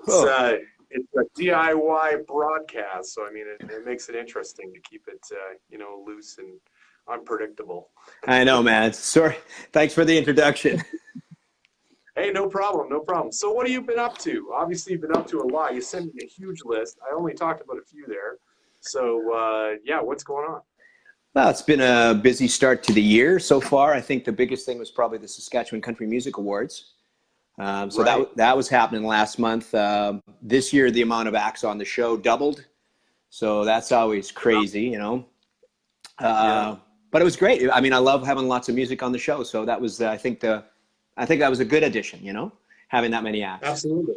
Oh, It's a DIY broadcast, so I mean, it makes it interesting to keep it, loose and unpredictable. I know, man. Sorry. Thanks for the introduction. Hey, no problem, no problem. So, what have you been up to? Obviously, you've been up to a lot. You sent me a huge list. I only talked about a few there. So, yeah, what's going on? Well, it's been a busy start to the year so far. I think the biggest thing was probably the Saskatchewan Country Music Awards. So Right. that was happening last month. This year, the amount of acts on the show doubled. So that's always crazy, you know. Yeah, But it was great. I mean, I love having lots of music on the show. So that was, I think that was a good addition, you know, having that many acts. absolutely.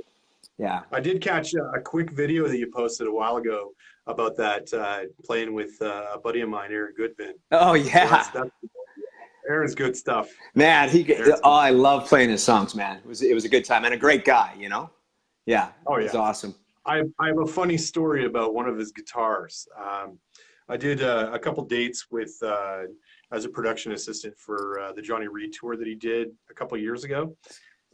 Yeah. I did catch a quick video that you posted a while ago about that playing with a buddy of mine, Aaron Goodman. Oh So yeah, that's Aaron's good stuff. man. Aaron's Oh, good. I love playing his songs, man. It was a good time and a great guy, you know. Yeah, Oh it was yeah. awesome. I have a funny story about one of his guitars. I did a couple dates with as a production assistant for the Johnny Reed tour that he did a couple years ago.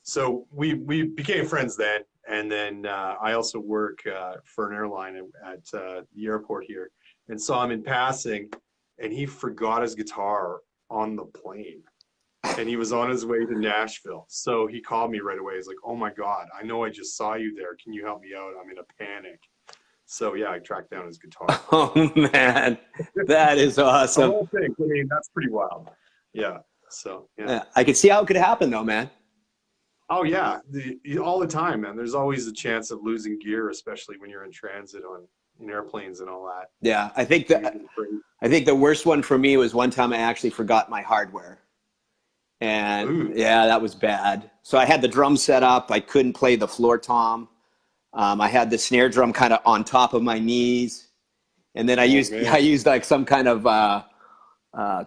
So we became friends then, and then I also work for an airline at the airport here, and saw him in passing, and he forgot his guitar on the plane, and he was on his way to Nashville. So he called me right away. He's like, "Oh my God, I know I just saw you there. Can you help me out? I'm in a panic." So yeah, I tracked down his guitar. Oh man, that is The awesome. whole thing. I mean, that's pretty wild. Yeah. So yeah. I could see how it could happen though, man. Oh yeah, all the time, man. There's always a chance of losing gear, especially when you're in transit on in airplanes and all that. Yeah, Usually pretty- I think the worst one for me was one time I actually forgot my hardware. And Ooh, yeah, that was bad. So I had the drum set up. I couldn't play the floor tom. I had the snare drum kind of on top of my knees, and then I oh used I man. used like some kind of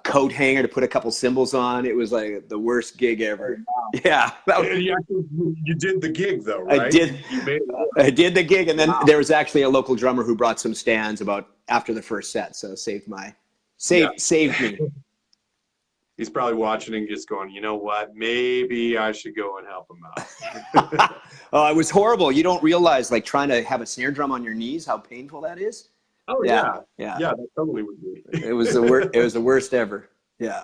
coat hanger to put a couple cymbals on. It was like the worst gig Oh, ever. wow. Yeah, And you did the gig though, I right? did. You made it work. I did the gig, and then Wow. there was actually a local drummer who brought some stands about after the first set, so Yeah. saved me. He's probably watching and just going, you know what? Maybe I should go and help him out. Oh, it was horrible. You don't realize, like, trying to have a snare drum on your knees, how painful that is. Oh Yeah, yeah. yeah. Yeah, that totally would be. It was the worst. It was the worst ever. Yeah.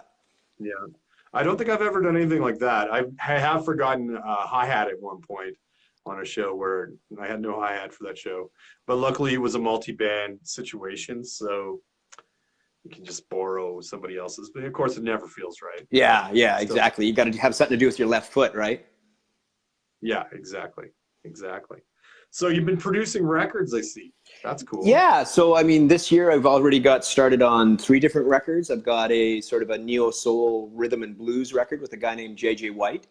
Yeah. I don't think I've ever done anything like that. I have forgotten a hi-hat at one point on a show where I had no hi-hat for that show. But luckily it was a multi-band situation, so you can just borrow somebody else's. But of course it never feels right. But Yeah, yeah, still, exactly. You got to have something to do with your left foot, right? yeah, exactly. Exactly. So you've been producing records, I see. That's cool. Yeah. So, I mean, this year I've already got started on 3 different records. I've got a sort of a neo soul rhythm and blues record with a guy named JJ White.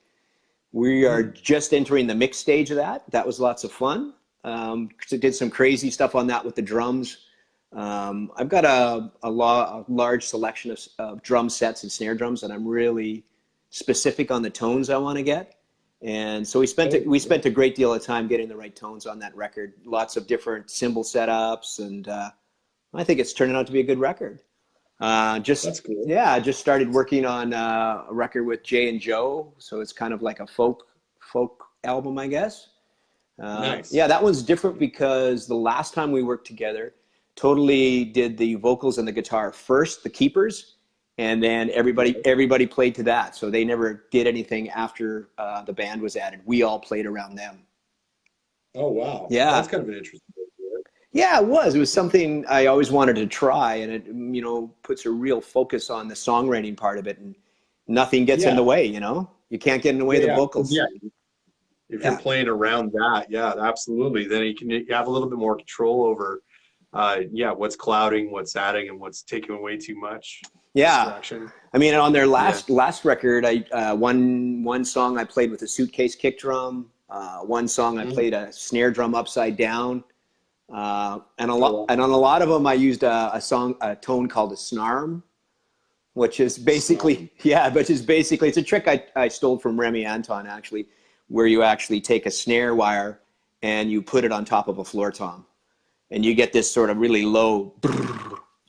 We are Mm, just entering the mix stage of that. That was lots of fun. So did some crazy stuff on that with the drums. I've got a large selection of drum sets and snare drums, and I'm really specific on the tones I want to get. And so oh, we yeah, spent a great deal of time getting the right tones on that record. Lots of different cymbal setups, and I think it's turning out to be a good record. that's cool. I just started working on a record with Jay and Joe, so it's kind of like a folk album, I guess. Nice. Yeah, that one's different because the last time we worked together, totally did the vocals and the guitar first, the keepers, and then Okay. everybody played to that. So they never did anything after the band was added. We all played around them. Oh, wow. That's Yeah, kind of an interesting idea. yeah, it was. It was something I always wanted to try, and it puts a real focus on the songwriting part of it, and nothing gets in the Yeah. way. You can't get in the way Yeah, of the yeah. vocals. Yeah. If you're Yeah. playing around that, yeah, absolutely. Then you have a little bit more control over, yeah, what's clouding, what's adding, and what's taking away too much Yeah, distraction. I mean, on their Yeah. last record, I one song I played with a suitcase kick drum. One song I Mhm. played a snare drum upside down, Oh, wow. and on a lot of them I used a tone called a snarm, which is Snarm. basically it's a trick I stole from Remy Anton actually, where you actually take a snare wire and you put it on top of a floor tom, and you get this sort of really low,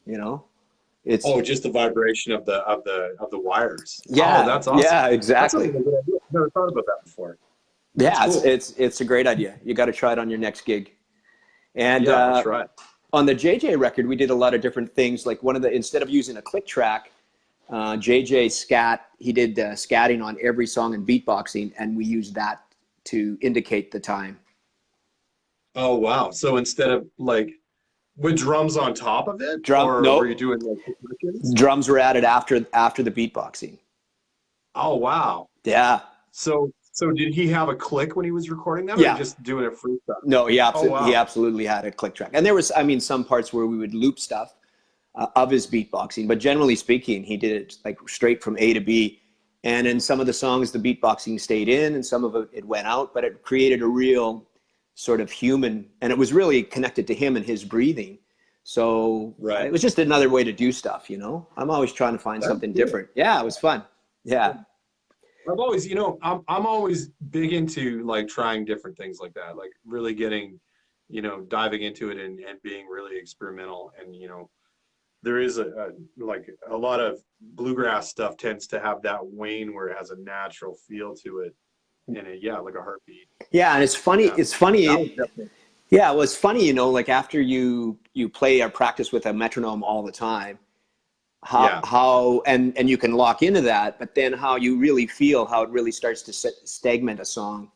you know, it's Oh, just the vibration of the wires. Oh, yeah, that's awesome. yeah, That's a exactly. really good idea. I've never thought about that before. That's Yeah, cool. it's a great idea. You got to try it on your next gig. And Yeah, I'll try it. on the JJ record, we did a lot of different things. Like one of the instead of using a click track, JJ scat. He did scatting on every song and beatboxing, and we used that to indicate the time. Oh wow. So instead of like with drums on top of it, Drum, or were you no, doing like percussions? drums were added after the beatboxing. Oh wow. Yeah, So did he have a click when he was recording that, or yeah. just doing it freestyle? No, Oh he wow. absolutely had a click track, and there was, I mean, some parts where we would loop stuff of his beatboxing, but generally speaking, he did it like straight from A to B. And in some of the songs, the beatboxing stayed in, and some of it went out, but it created a real sort of human, and it was really connected to him and his breathing. So Right. it was just another way to do stuff, you know. I'm always trying to find That's something cool. different. Yeah, it was fun. Yeah, I've always, I'm always big into like trying different things like that, like really getting, diving into it and being really experimental. And, there is like a lot of bluegrass stuff tends to have that wane where it has a natural feel to it. And yeah, like a heartbeat. yeah, and it's funny. Yeah. It's That was funny. definitely, Yeah, well, it's funny, you know, like after you play or practice with a metronome all the time, yeah. and you can lock into that, but then how you really feel, how it really starts to stagnate a song,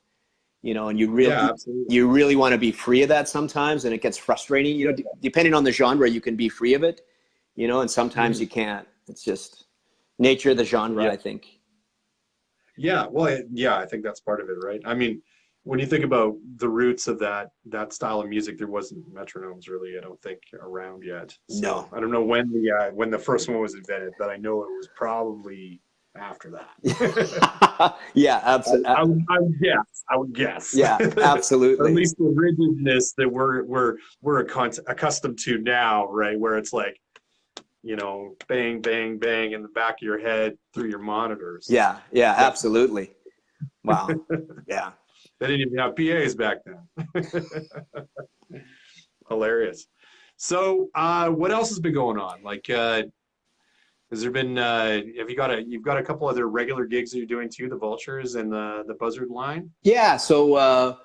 you know, and Yeah, absolutely. you really want to be free of that sometimes, and it gets frustrating, you know, Yeah. depending on the genre, you can be free of it, you know, and sometimes you Mhm. can't. It's just nature of the genre, Yeah. I think. Yeah, well, yeah, I think that's part of it, right? I mean, when you think about the roots of that style of music, there wasn't metronomes really, I don't think, around yet. So No. I don't know when the first one was invented, but I know it was probably after that. Yeah, absolutely. I would guess. Yeah, Or at absolutely. least the rigidness that we're accustomed to now, right? Where it's like, bang, bang, bang in the back of your head through your monitors. Yeah, yeah, Definitely. absolutely. Wow. Yeah. They didn't even have PAs back then. Hilarious. So, what else has been going on? Like, has there been? Have you've got a couple other regular gigs that you're doing too? The Vultures and the Buzzard Line. Yeah, so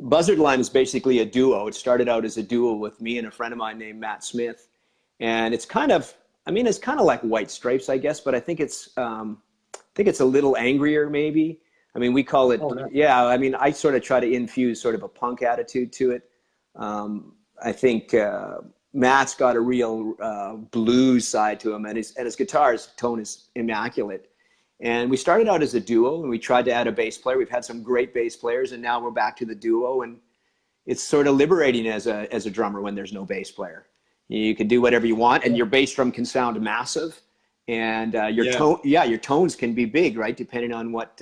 Buzzard Line is basically a duo. It started out as a duo with me and a friend of mine named Matt Smith, and it's kind of, I mean, it's kind of like White Stripes, I guess, but I think it's a little angrier, maybe. I mean, we call Oh, it, no. yeah. I mean, I sort of try to infuse sort of a punk attitude to it. I think Matt's got a real blues side to him, and his guitar's tone is immaculate. And we started out as a duo, and we tried to add a bass player. We've had some great bass players, and now we're back to the duo. And it's sort of liberating as a drummer when there's no bass player. You can do whatever you want, and your bass drum can sound massive, and Yeah. your tones can be big, right? Depending on what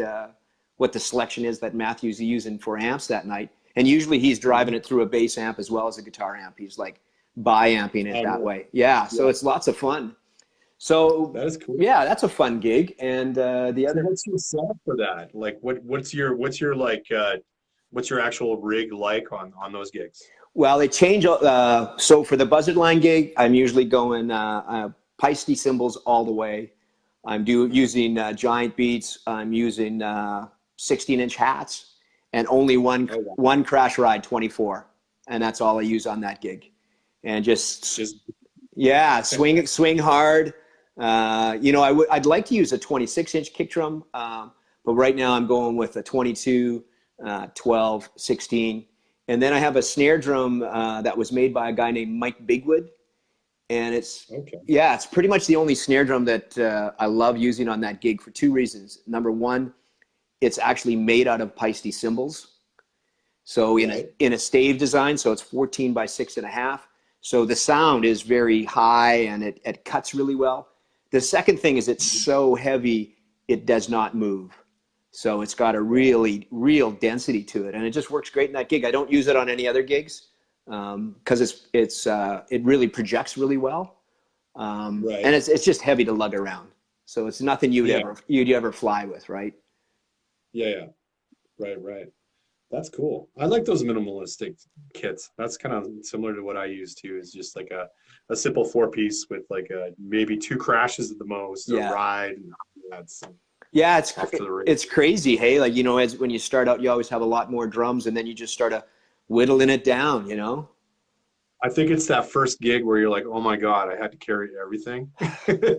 the selection is that Matthew's using for amps that night. And usually he's driving it through a bass amp as well as a guitar amp. He's like bi-amping it Oh, that no. way. Yeah, so Yeah. it's lots of fun. So That is cool. yeah, that's a fun gig. And the So other, what's your setup for that? Like, what's your like what's your actual rig like on those gigs? well, they change. So for the Buzzard Line gig, I'm usually going Peisty cymbals all the way. Using giant beats. I'm using 16-inch hats, and only Oh, wow. one crash ride 24, and that's all I use on that gig. And just Just yeah, swing hard. You know, I'd like to use a 26-inch kick drum, but right now I'm going with a 22, 12, 16. And then I have a snare drum that was made by a guy named Mike Bigwood, and okay. yeah, it's pretty much the only snare drum that I love using on that gig for two reasons. Number one, it's actually made out of Peisty cymbals, so Right. in a stave design, so it's 14 by 6.5. So the sound is very high and it cuts really well. The second thing is it's so heavy it does not move. So it's got a Wow. really real density to it, and it just works great in that gig. I don't use it on any other gigs because it really projects really well, and Right. it's just heavy to lug around. So it's nothing Yeah. you'd ever fly with, right? Yeah. Yeah. Right. Right. That's cool. I like those minimalistic kits. That's kind of similar to what I use too, is just like a simple four piece with like maybe two crashes at the most, a Yeah. ride, and that's Yeah, after the race. it's crazy, hey? Like, you know, as when you start out, you always have a lot more drums, and then you just start whittling it down, you know? I think it's that first gig where you're like, oh my God, I had to carry everything.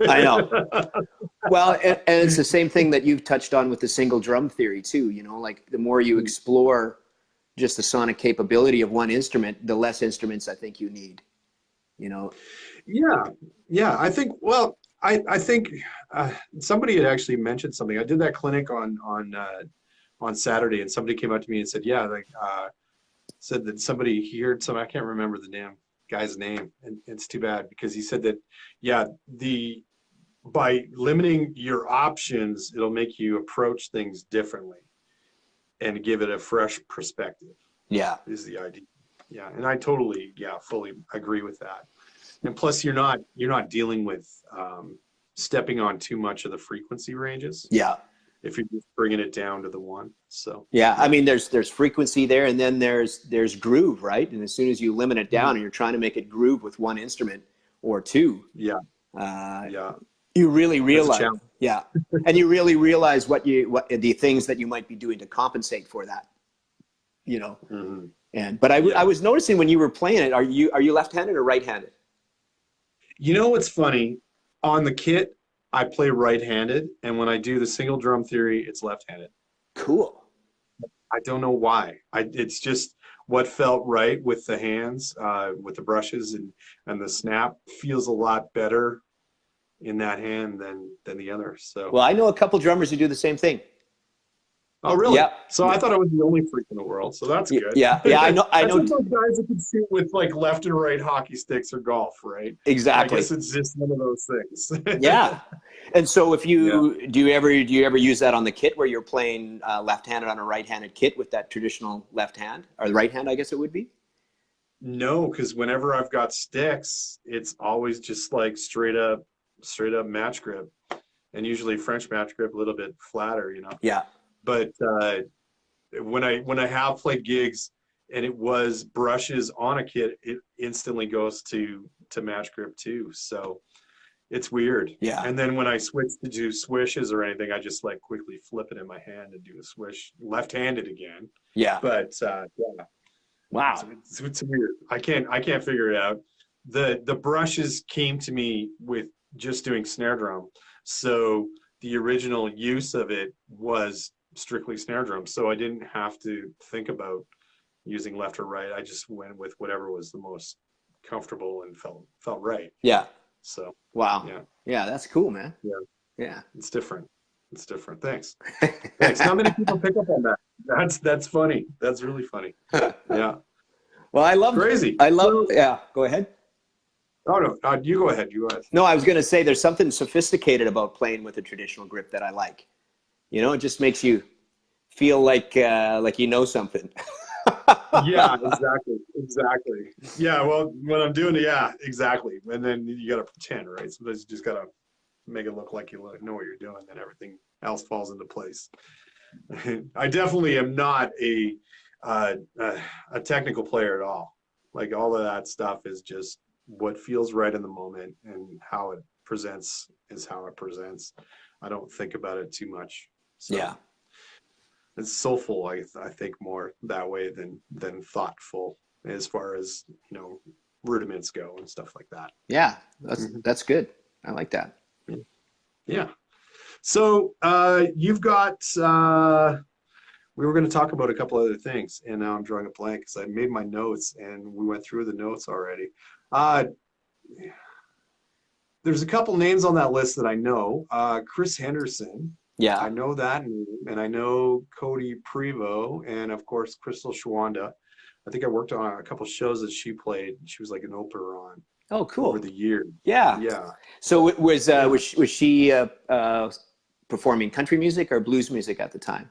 I know. Well, and it's the same thing that you've touched on with the single drum theory too, you know, like the more you explore just the sonic capability of one instrument, the less instruments I think you need, you know? Yeah, yeah. I think. Well, I think somebody had actually mentioned something. I did that clinic on Saturday, and somebody came up to me and said, "Yeah, like said that somebody heard some. I can't remember the damn guy's name, and it's too bad because he said that, yeah, the by limiting your options, it'll make you approach things differently and give it a fresh perspective." Yeah. Is the idea. Yeah, and I totally, yeah, fully agree with that. And plus, you're not dealing with stepping on too much of the frequency ranges Yeah. if you're just bringing it down to the one. So Yeah. I yeah. mean, there's frequency there, and then there's groove, right? And as soon as you limit it down Mhm. and you're trying to make it groove with one instrument or two, Yeah, uh, yeah, you really that's a realize, challenge. yeah. And you really realize what the things that you might be doing to compensate for that, you know? Hmm. But I Yeah. was noticing when you were playing it, are you left-handed or right-handed? You know what's funny? On the kit, I play right-handed, and when I do the single drum theory, it's left-handed. Cool. I don't know why. It's just what felt right with the hands, with the brushes and the snap feels a lot better in that hand than the other. So, Well, I know a couple drummers who do the same thing. oh really? Yeah. So I thought I was the only freak in the world. So that's good. Yeah. I That's know like those guys that can shoot with like left and right hockey sticks or golf, right? I exactly. guess it's just one of those things. Yeah. And so if Yeah. you do you ever use that on the kit where you're playing left-handed on a right-handed kit with that traditional left hand or the right hand, I guess it would be? No, because whenever I've got sticks, it's always just like straight up match grip, and usually French match grip a little bit flatter, you know. Yeah. But when I have played gigs and it was brushes on a kit, it instantly goes to match grip too. So it's weird. Yeah. And then when I switch to do swishes or anything, I just like quickly flip it in my hand and do a swish left-handed again. Yeah. But yeah, Wow. it's weird. I can't figure it out. The brushes came to me with just doing snare drum. So the original use of it was strictly snare drum. So I didn't have to think about using left or right. I just went with whatever was the most comfortable and felt right. Yeah. So Wow. yeah, Yeah, that's cool, man. yeah, Yeah. it's different. It's different. Thanks. Thanks. Not many people pick up on that. That's funny. That's really funny. Yeah. Well, Crazy. So, yeah, go ahead. oh no, you go ahead. You go ahead. No, I was going to say there's something sophisticated about playing with a traditional grip that I like. You know, it just makes you feel like you know something. Yeah, exactly, exactly. Yeah, well, when I'm doing it, yeah, exactly. And then you got to pretend, right? Sometimes you just got to make it look like you know what you're doing, then everything else falls into place. I definitely am not uh, a technical player at all. Like all of that stuff is just what feels right in the moment, and how it presents is how it presents. I don't think about it too much. So Yeah. it's soulful, I think more that way than thoughtful as far as, rudiments go and stuff like that. Yeah. Mhm. That's good. I like that. Yeah. So you've got we were going to talk about a couple other things, and now I'm drawing a blank because I made my notes and we went through the notes already. Uh, there's a couple names on that list that I know. Chris Henderson, I Yeah. know that name, and I know Cody Prevo, and of course Crystal Shawanda. I think I worked on a couple shows that she played. She was like an opener on Oh, over cool. the years. Yeah. Yeah, So yeah. was she performing country music or blues music at the time?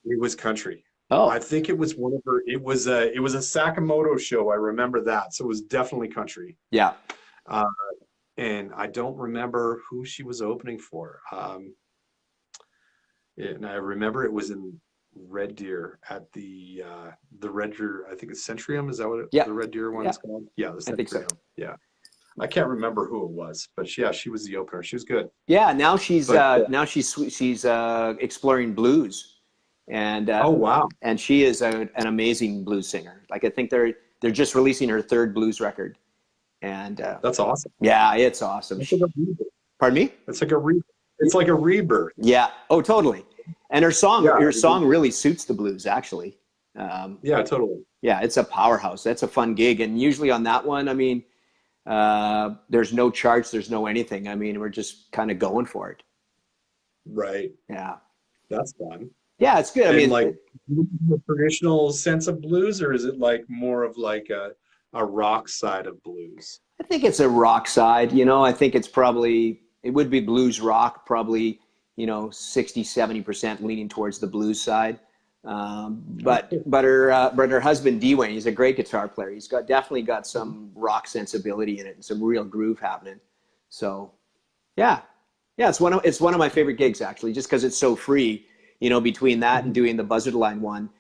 It was country. I Oh, think it was one of her. It was a Sakamoto show. I remember that. So it was definitely country. yeah. Uh, and I don't remember who she was opening for. And I remember it was in Red Deer at the Red Deer. I think it's Centrium. Is that what Yeah. the Red Deer one Yeah. is called? Yeah, the I think so. Centrium. Yeah. I can't remember who it was, but yeah, she was the opener. She was good. Yeah, But she's exploring blues, and oh wow, she is an amazing blues singer. Like I think they're just releasing her third blues record, and that's awesome. yeah, it's awesome. It's like a rebirth. Pardon me? It's like a re. It's like a rebirth. Yeah. Oh, totally. And Yeah. her song really suits the blues, actually. Yeah, totally. Yeah, it's a powerhouse. That's a fun gig, and usually on that one, I mean, there's no charts, there's no anything. I mean, we're just kind of going for it. Right. Yeah. That's fun. Yeah, it's good. I And mean, like the traditional sense of blues, or is it like more of like a rock side of blues? I think it's a rock side, you know. I think it would be blues rock, probably, you know, 60-70% leaning towards the blues side. But her husband Dwayne, he's a great guitar player. He's definitely got some rock sensibility in it and some real groove happening. So yeah, it's one of my favorite gigs, actually, just because it's so free. You know, between that and doing the Buzzard Line one,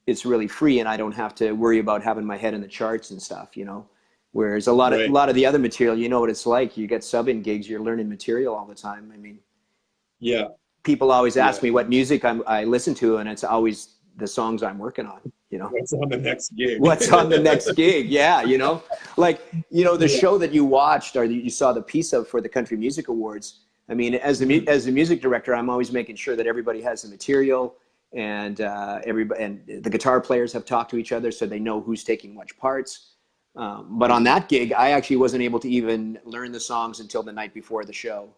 it's really free, and I don't have to worry about having my head in the charts and stuff. You know, whereas a Right. lot of the other material, you know what it's like. You get sub-in gigs, you're learning material all the time. I mean, Yeah. people always Yeah. ask me what music I listen to, and it's always the songs I'm working on, you know. What's on the next gig? What's on the next gig? Yeah, you know, like, you know, the show that you watched or that you saw the piece of for the Country Music Awards. I mean, as a music director, I'm always making sure that everybody has the material, and everybody and the guitar players have talked to each other so they know who's taking which parts. But on that gig, I actually wasn't able to even learn the songs until the night before the show.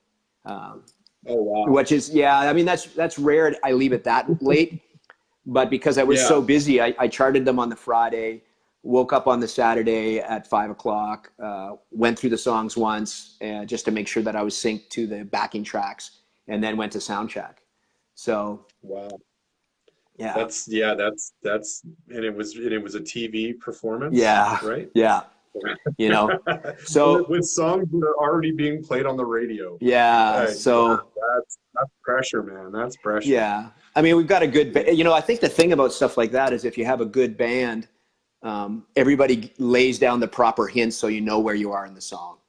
Oh wow. Which is, yeah, I mean, that's rare. I leave it that late. But because I was so busy, I charted them on the Friday, woke up on the Saturday at 5 o'clock, went through the songs once, just to make sure that I was synced to the backing tracks, and then went to sound check. So wow. yeah, That's and it was a TV performance. yeah, Right. yeah. You know, so with songs that are already being played on the radio. yeah, so Yeah, that's pressure, man. That's pressure. yeah. I mean, we've got a good, you know, I think the thing about stuff like that is if you have a good band, everybody lays down the proper hints so you know where you are in the song,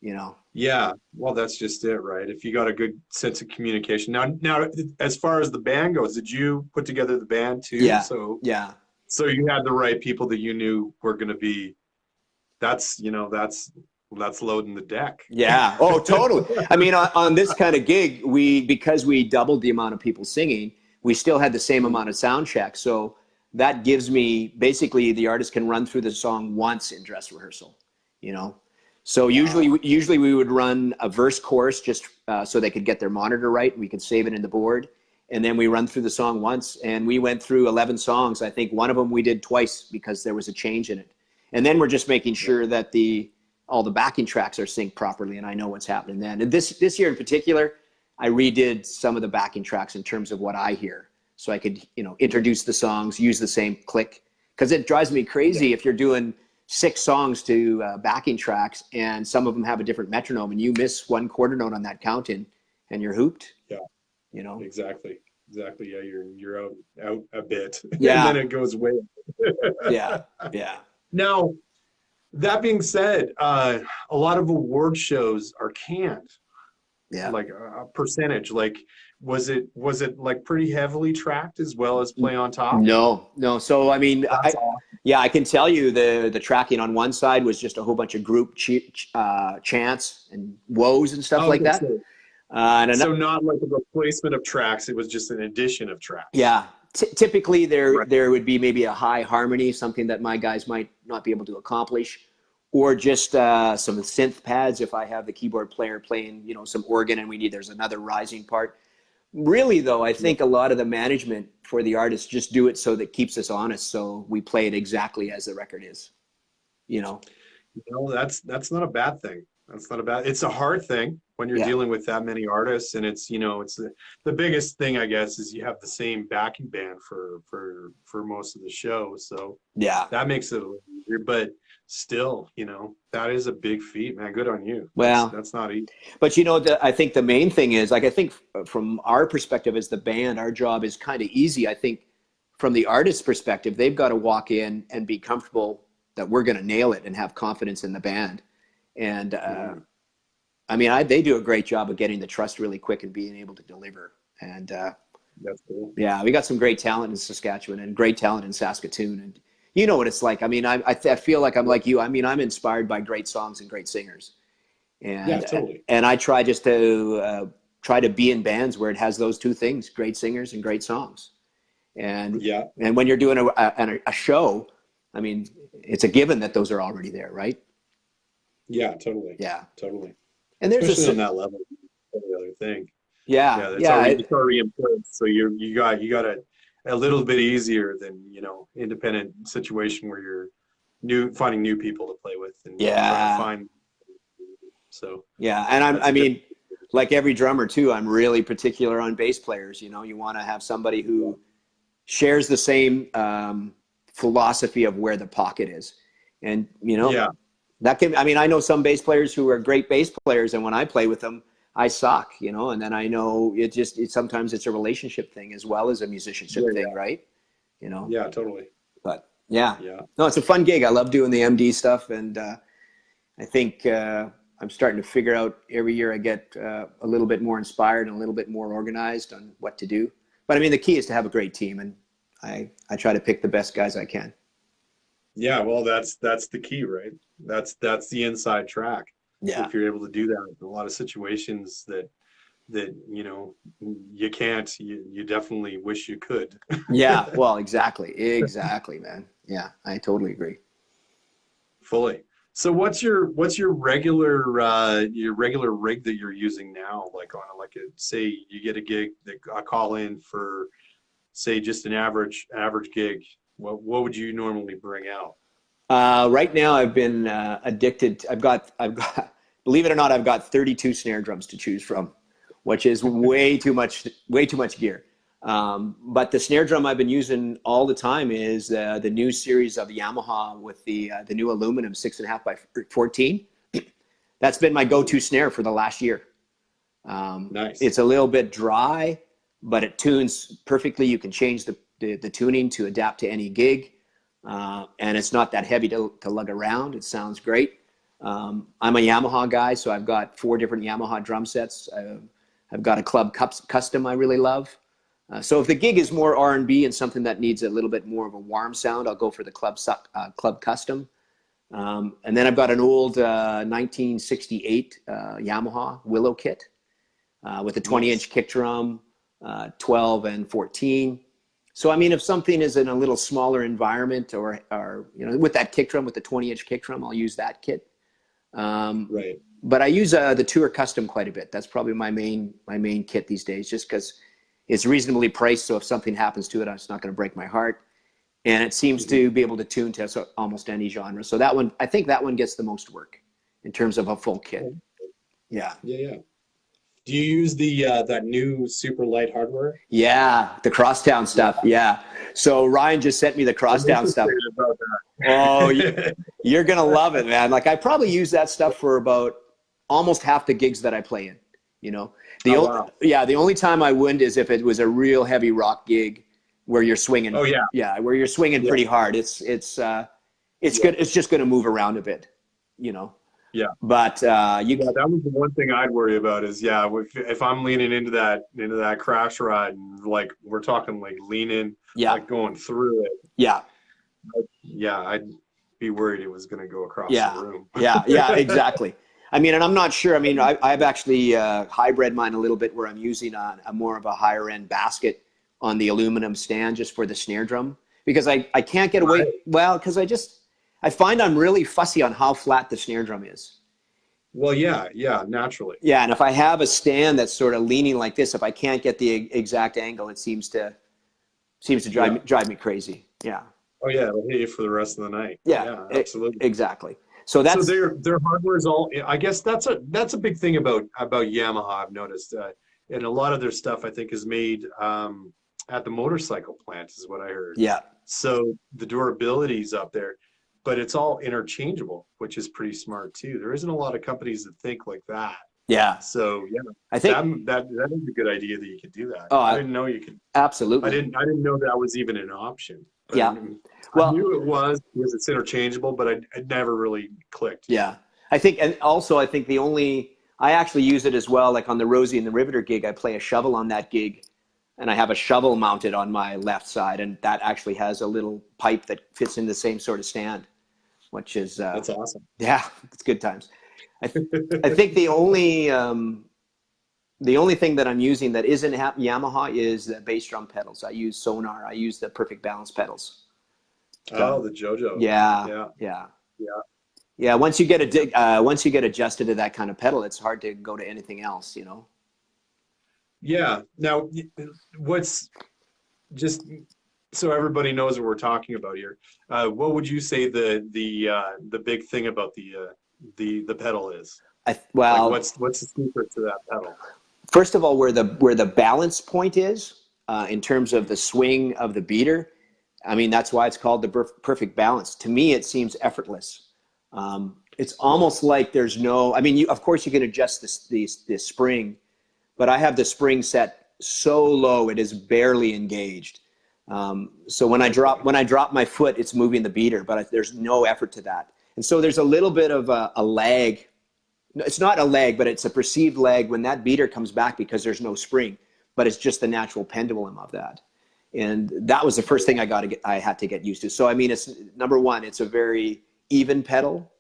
you know? Yeah, well, that's just it, right? If you got a good sense of communication. Now, as far as the band goes, did you put together the band too? Yeah, So, yeah. so you had the right people that you knew were going to be. That's loading the deck. Yeah. Oh, totally. I mean, on this kind of gig, because we doubled the amount of people singing, we still had the same amount of sound checks. So that gives me, basically, the artist can run through the song once in dress rehearsal, you know? So usually we would run a verse chorus just so they could get their monitor right. We could save it in the board. And then we run through the song once. And we went through 11 songs. I think one of them we did twice because there was a change in it. And then we're just making sure that all the backing tracks are synced properly, and I know what's happening then. And this year in particular, I redid some of the backing tracks in terms of what I hear, so I could, you know, introduce the songs, use the same click, because it drives me crazy if you're doing 6 songs to backing tracks, and some of them have a different metronome, and you miss one quarter note on that count-in, and you're hooped. Yeah, you know. Exactly. Yeah, you're out a bit, Yeah. and then it goes way. Yeah. Now, that being said, a lot of award shows are canned. Yeah. Like a percentage. Like, was it like pretty heavily tracked as well as play on top? No. So I mean, That's awesome. yeah, I can tell you the tracking on one side was just a whole bunch of group chants and woes and stuff like that. So not like a replacement of tracks; it was just an addition of tracks. Yeah. Typically, there would be maybe a high harmony, something that my guys might not be able to accomplish, or just some synth pads if I have the keyboard player playing, you know, some organ and there's another rising part. Really, though, I think a lot of the management for the artists just do it so that keeps us honest, so we play it exactly as the record is, you know. That's not a bad thing. It's a hard thing when you're dealing with that many artists, and it's, you know, it's the biggest thing, I guess, is you have the same backing band for most of the show. So yeah, that makes it a little easier, but still, you know, that is a big feat, man. Good on you. Well, that's not easy. But, you know, I think the main thing is, like, I think from our perspective as the band, our job is kind of easy. I think from the artist's perspective, they've got to walk in and be comfortable that we're going to nail it and have confidence in the band. And Mhm. I mean, they do a great job of getting the trust really quick and being able to deliver. And That's cool. yeah, we got some great talent in Saskatchewan and great talent in Saskatoon. And you know what it's like. I mean, I feel like I'm Yeah, like you. I mean, I'm inspired by great songs and great singers. yeah, And totally. and I try just to try to be in bands where it has those two things: great singers and great songs. And Yeah, and when you're doing a show, I mean, it's a given that those are already there, right? yeah, totally, Yeah. totally. And there's Especially a on that level, every other thing. yeah, Yeah, yeah, it's already in place. So you got a little bit easier than, you know, independent situation where you're finding new people to play with and trying to yeah, find. So yeah. And that's I a different mean, situation. like every drummer too, I'm really particular on bass players. You know, you want to have somebody Yeah, who shares the same philosophy of where the pocket is. And, you know, yeah, that can, I mean, I know some bass players who are great bass players, and when I play with them, I suck, you know, and then I know sometimes it's a relationship thing as well as a musicianship thing, yeah, right? You know, yeah, totally. but yeah, Yeah, no, it's a fun gig. I love doing the MD stuff. And I think I'm starting to figure out every year I get a little bit more inspired and a little bit more organized on what to do. But I mean, the key is to have a great team, and I try to pick the best guys I can. yeah. Well, that's the key, right? That's the inside track. Yeah. If you're able to do that in a lot of situations that you know you can't, you definitely wish you could. Yeah. Well, exactly. Exactly, man. Yeah, I totally agree. Fully. So your regular rig that you're using now? Like on a, like a, say you get a gig that a call in for, say, just an average gig. What would you normally bring out? Right now, I've been addicted. Believe it or not, I've got 32 snare drums to choose from, which is way too much gear. But the snare drum I've been using all the time is the new series of Yamaha with the new aluminum 6.5 by 14. That's been my go-to snare for the last year. Nice. It's a little bit dry, but it tunes perfectly. You can change the tuning to adapt to any gig. And it's not that heavy to lug around. It sounds great. I'm a Yamaha guy, so I've got 4 different Yamaha drum sets. I've got a Club Custom I really love. So if the gig is more R&B and something that needs a little bit more of a warm sound, I'll go for the Club Custom. And then I've got an old 1968 Yamaha Willow kit with a 20-inch Nice. kick drum, 12 and 14. So I mean, if something is in a little smaller environment, or you know, with that kick drum, with the 20-inch kick drum, I'll use that kit. Um, Right. but I use the Tour Custom quite a bit. That's probably my main kit these days, just because it's reasonably priced. So if something happens to it, it's not going to break my heart, and it seems Mhm. to be able to tune to almost any genre. So that one, I think that one gets the most work in terms of a full kit. Oh, Yeah. yeah, yeah. Do you use the that new super light hardware? Yeah, the crosstown Yeah, stuff. Yeah. So Ryan just sent me the I'm crosstown stuff. interested about Oh, that. you're gonna love it, man. Like I probably use that stuff for about almost half the gigs that I play in. You know, Oh wow. the only time I wouldn't is if it was a real heavy rock gig where you're swinging. Oh yeah. Yeah, where you're swinging Yeah. pretty hard. It's Yeah. good. It's just gonna move around a bit. You know, Yeah. but you. Yeah, that was the one thing I'd worry about is, yeah, if I'm leaning into that crash ride, and like we're talking like leaning, Yeah, like going through it, yeah, yeah, I'd be worried it was going to go across the yeah, room. yeah, exactly. I mean, and I'm not sure. I mean, I've actually hybrid mine a little bit where I'm using a more of a higher end basket on the aluminum stand just for the snare drum because I can't get away. Right. Well, because I find I'm really fussy on how flat the snare drum is. Well, yeah, yeah, naturally. Yeah, and if I have a stand that's sort of leaning like this, if I can't get the exact angle, it seems to drive Yeah. me crazy. Yeah, Oh yeah, it'll hit you for the rest of the night. yeah, Yeah, absolutely. exactly. So So that's their hardware is all. I guess that's a big thing about Yamaha. I've noticed, and a lot of their stuff I think is made at the motorcycle plant, is what I heard. yeah, So the durability is up there, but it's all interchangeable, which is pretty smart too. There isn't a lot of companies that think like that. yeah. So yeah, I think that is a good idea that you could do that. I oh, didn't know you could. absolutely. I didn't know that was even an option. Yeah. I Well, knew it was because it's interchangeable, but it never really clicked. yeah. I think, and also I think I actually use it as well. Like on the Rosie and the Riveter gig, I play a shovel on that gig, and I have a shovel mounted on my left side, and that actually has a little pipe that fits in the same sort of stand, which is That's awesome. yeah, it's good times. I think the only thing that I'm using that isn't Yamaha is the bass drum pedals. I use Sonar. I use the Perfect Balance pedals. Oh, the JoJo. Yeah, Yeah. yeah, Yeah. yeah. Once you get adjusted to that kind of pedal, it's hard to go to anything else. You know. Yeah. Now, what's just so everybody knows what we're talking about here? What would you say the big thing about the pedal is? Like, Well, what's the secret to that pedal? first of all, where the balance point is in terms of the swing of the beater, I mean that's why it's called the perfect balance. To me, it seems effortless. It's almost like there's no. I mean, of course you can adjust this spring, but I have the spring set so low it is barely engaged. So when I drop my foot, it's moving the beater, but there's no effort to that. And so there's a little bit of a lag. It's not a lag, but it's a perceived lag when that beater comes back because there's no spring, but it's just the natural pendulum of that. And that was the first thing I had to get used to. So, I mean, it's number one, it's a very even pedal.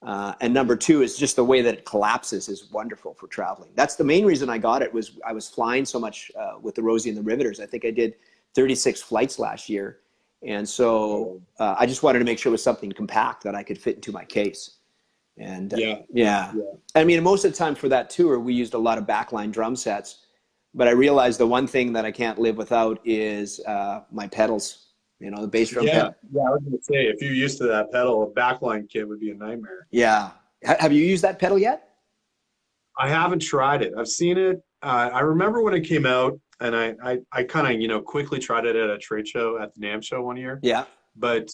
And number two is just the way that it collapses is wonderful for traveling. That's the main reason I got it was I was flying so much with the Rosie and the Riveters. I think I did 36 flights last year. And so I just wanted to make sure it was something compact that I could fit into my case. And yeah. I mean, most of the time for that tour, we used a lot of backline drum sets, but I realized the one thing that I can't live without is my pedals, you know, the bass drum pedal. Yeah, I was going to say, if you're used to that pedal, a backline kit would be a nightmare. Yeah. Have you used that pedal yet? I haven't tried it. I've seen it. I remember when it came out, and I kind of, quickly tried it at a trade show at the NAMM show one year. Yeah. But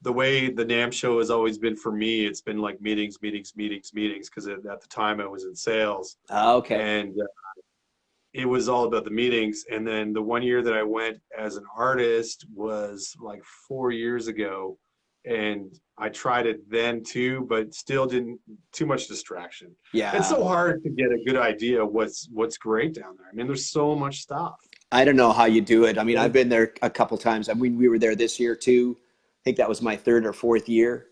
the way the NAMM show has always been for me, it's been like meetings, because at the time I was in sales. Oh, okay. And it was all about the meetings. And then the one year that I went as an artist was like 4 years ago. And I tried it then too, but still didn't, too much distraction. Yeah. It's so hard to get a good idea of what's great down there. I mean, there's so much stuff. I don't know how you do it. I mean, I've been there a couple times. I mean, we were there this year too. I think that was my third or fourth year.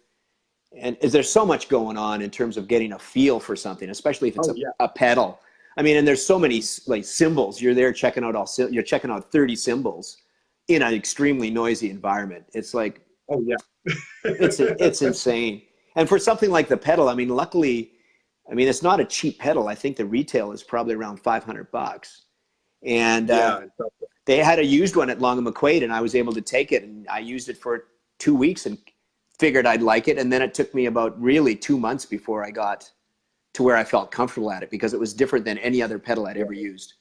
And there's so much going on in terms of getting a feel for something, especially if it's a pedal. I mean, and there's so many like cymbals. You're there checking out you're checking out 30 cymbals in an extremely noisy environment. It's like, oh yeah, it's insane. And for something like the pedal, I mean, luckily, I mean, it's not a cheap pedal. I think the retail is probably around $500. And they had a used one at Long and McQuaid, and I was able to take it, and I used it for 2 weeks and figured I'd like it. And then it took me about really 2 months before I got to where I felt comfortable at it, because it was different than any other pedal I'd ever used.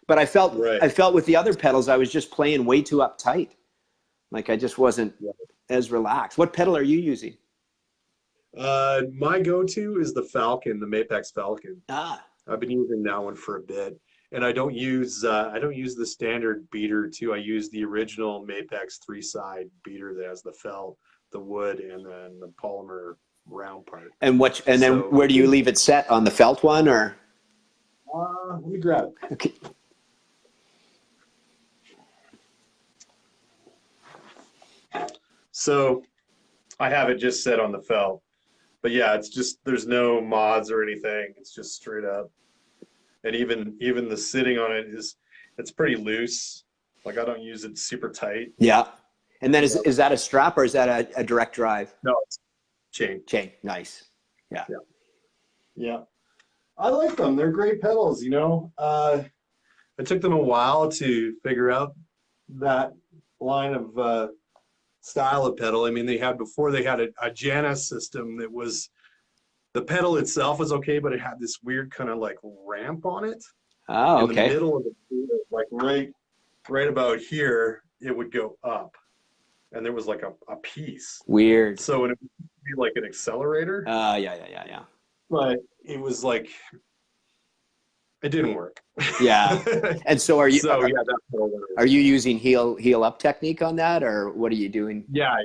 But I felt with the other pedals, I was just playing way too uptight. Like I just wasn't as relaxed. What pedal are you using? My go-to is the Falcon, the Mapex Falcon. Ah. I've been using that one for a bit. And I don't use the standard beater too. I use the original Mapex 3-side beater that has the felt, the wood, and then the polymer round part. And then where do you leave it set, on the felt one, or? Let me grab it. Okay. So I have it just set on the felt, but yeah, it's just, there's no mods or anything. It's just straight up. And even the sitting on it it's pretty loose. Like I don't use it super tight. Yeah. And then is that a strap or is that a direct drive? No, it's chain. Chain. Nice. Yeah. Yeah. Yeah. I like them. They're great pedals, you know. It took them a while to figure out that line of style of pedal. I mean, they had a Janus system that was, the pedal itself was okay, but it had this weird kind of like ramp on it. Oh, okay. In the middle of the, like right about here, it would go up, and there was like a piece. Weird. So it would be like an accelerator. Yeah. But it was like, it didn't work. Yeah. And so are you? Are you using heel up technique on that, or what are you doing? Yeah.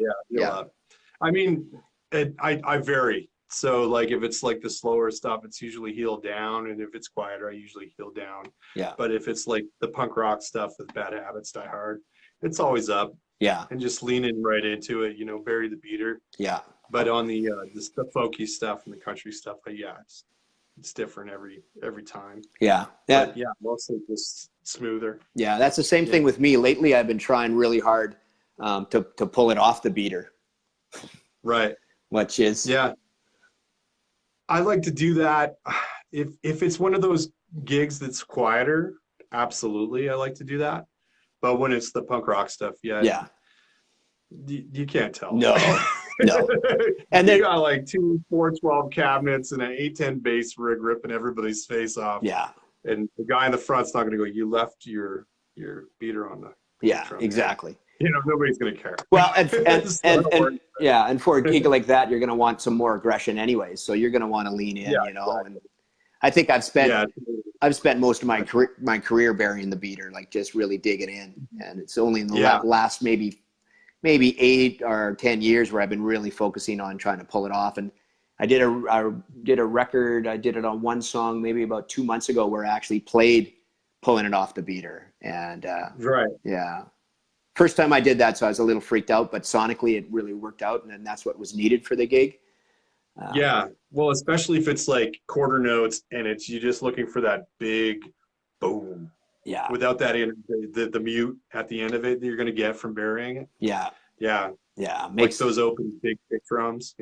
Up. I mean, I vary. So like if it's like the slower stuff, it's usually heel down, and if it's quieter, I usually heel down. Yeah. But if it's like the punk rock stuff with Bad Habits, Die Hard, it's always up Yeah. and just leaning right into it. Bury the beater. Yeah. But on the folky stuff and the country stuff, yeah, it's different every time. Yeah. Yeah. But yeah, mostly just smoother. Yeah. That's the same Yeah. thing with me. Lately, I've been trying really hard to pull it off the beater, Right. which is Yeah. I like to do that. If it's one of those gigs that's quieter, absolutely, I like to do that. But when it's the punk rock stuff, yeah, yeah. you can't tell. No. No. And You then got like two 412 cabinets and an 810 bass rig ripping everybody's face off. yeah. And the guy in the front's not going to go, you left your beater on the Yeah. drum. Exactly. Nobody's going to care. Well, and So, yeah, and for a gig like that, you're going to want some more aggression anyways. So you're going to want to lean in, Yeah, And I think I've spent yeah, most of my career burying the beater, like just really digging in. And it's only in the Yeah. last maybe 8 or 10 years where I've been really focusing on trying to pull it off. And I did a record. I did it on one song maybe about 2 months ago where I actually played pulling it off the beater. And right. yeah. First time I did that, so I was a little freaked out, but sonically it really worked out, and that's what was needed for the gig. Yeah. Well, especially if it's like quarter notes and you're just looking for that big boom Yeah. without that the mute at the end of it that you're going to get from burying it. Yeah. Yeah. Yeah. Like those open big drums,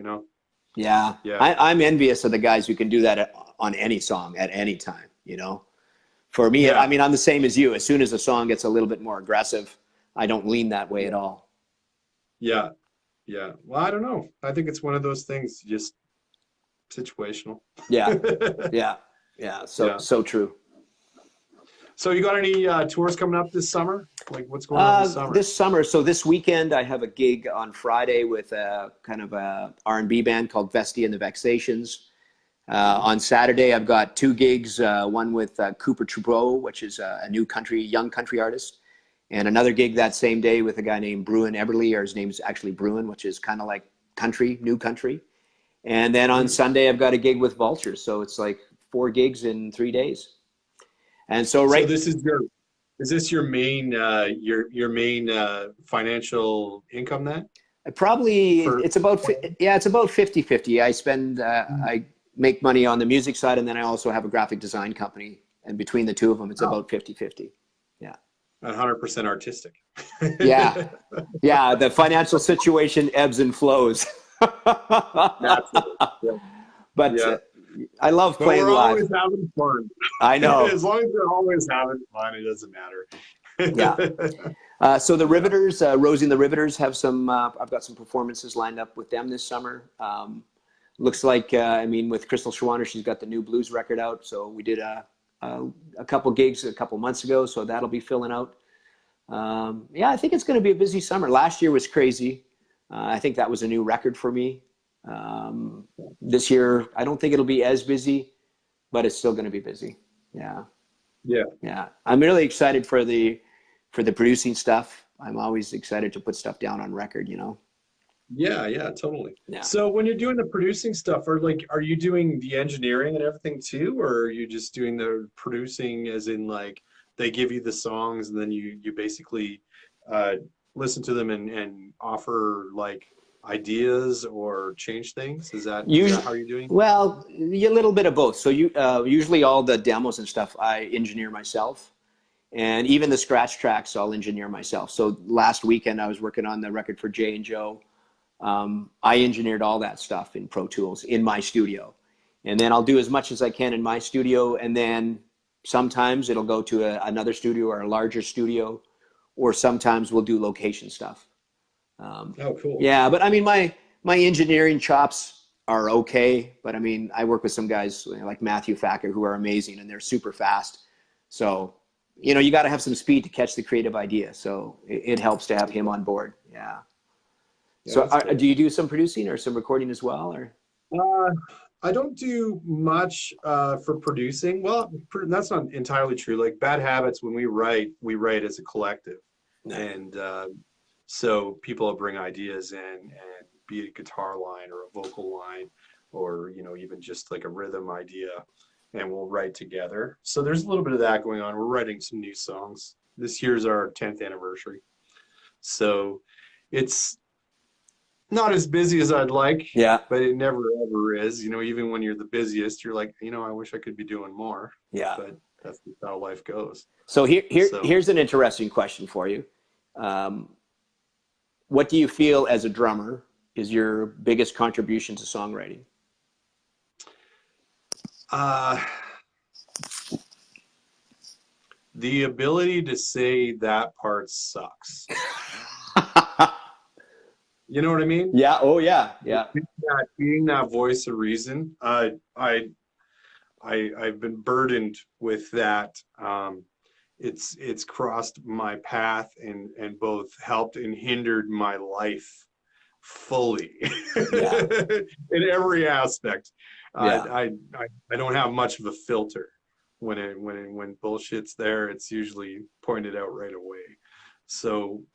Yeah. Yeah. I'm envious of the guys who can do that on any song at any time, For me, Yeah. I mean, I'm the same as you. As soon as a song gets a little bit more aggressive, I don't lean that way at all. Yeah. Yeah. Well, I don't know. I think it's one of those things, just situational. Yeah. Yeah. Yeah. Yeah. So true. So you got any tours coming up this summer? Like what's going on this summer? This summer, so this weekend, I have a gig on Friday with a kind of a R&B band called Vesty and the Vexations. On Saturday, I've got 2 gigs, one with Cooper Troupeau, which is a young country artist, and another gig that same day with a guy named Bruin Eberly, or his name's actually Bruin, which is kind of like new country. And then on Sunday, I've got a gig with Vultures. So it's like 4 gigs in 3 days. And so So is this your main financial income then? it's about 50-50. I spend, I make money on the music side, and then I also have a graphic design company. And between the two of them, it's about 50-50. Yeah. 100% artistic. Yeah. Yeah. The financial situation ebbs and flows. Naturally. Yeah. But Yeah. I love playing we're live. always having fun. I know. As long as we're always having fun, it doesn't matter. Yeah. So the Riveters, Rosie and the Riveters have some, I've got some performances lined up with them this summer. Looks like, with Crystal Schwanner, she's got the new blues record out. So we did a couple gigs a couple months ago. So that'll be filling out. I think it's going to be a busy summer. Last year was crazy. I think that was a new record for me. This year, I don't think it'll be as busy, but it's still going to be busy. Yeah. Yeah. Yeah. I'm really excited for the producing stuff. I'm always excited to put stuff down on record, Yeah, totally. Yeah. So when you're doing the producing stuff, are you doing the engineering and everything too, or are you just doing the producing as in like they give you the songs and then you basically listen to them and offer like ideas or change things? Is that how you're doing? Well, a little bit of both. So usually all the demos and stuff I engineer myself, and even the scratch tracks I'll engineer myself. So last weekend I was working on the record for Jay and Joe. I engineered all that stuff in Pro Tools in my studio, and then I'll do as much as I can in my studio, and then sometimes it'll go to another studio or a larger studio, or sometimes we'll do location stuff. Oh, cool. Yeah, but my engineering chops are okay, but I work with some guys like Matthew Facker who are amazing, and they're super fast. So, you got to have some speed to catch the creative idea. So it helps to have him on board. Yeah. So do you do some producing or some recording as well, or? I don't do much for producing. Well, that's not entirely true. Like Bad Habits, when we write as a collective. No. And so people bring ideas in, and be it a guitar line or a vocal line, or even just like a rhythm idea, and we'll write together. So there's a little bit of that going on. We're writing some new songs. This year's our 10th anniversary, so it's not as busy as I'd like, Yeah. but it never ever is. Even when you're the busiest, you're like, I wish I could be doing more. Yeah. But that's just how life goes. So here's an interesting question for you. What do you feel as a drummer is your biggest contribution to songwriting? The ability to say that part sucks. You know what I mean? Yeah. Oh, yeah. Yeah. Being that voice of reason, I've been burdened with that. It's crossed my path and both helped and hindered my life fully Yeah. in every aspect. Yeah. I don't have much of a filter when bullshit's there. It's usually pointed out right away. So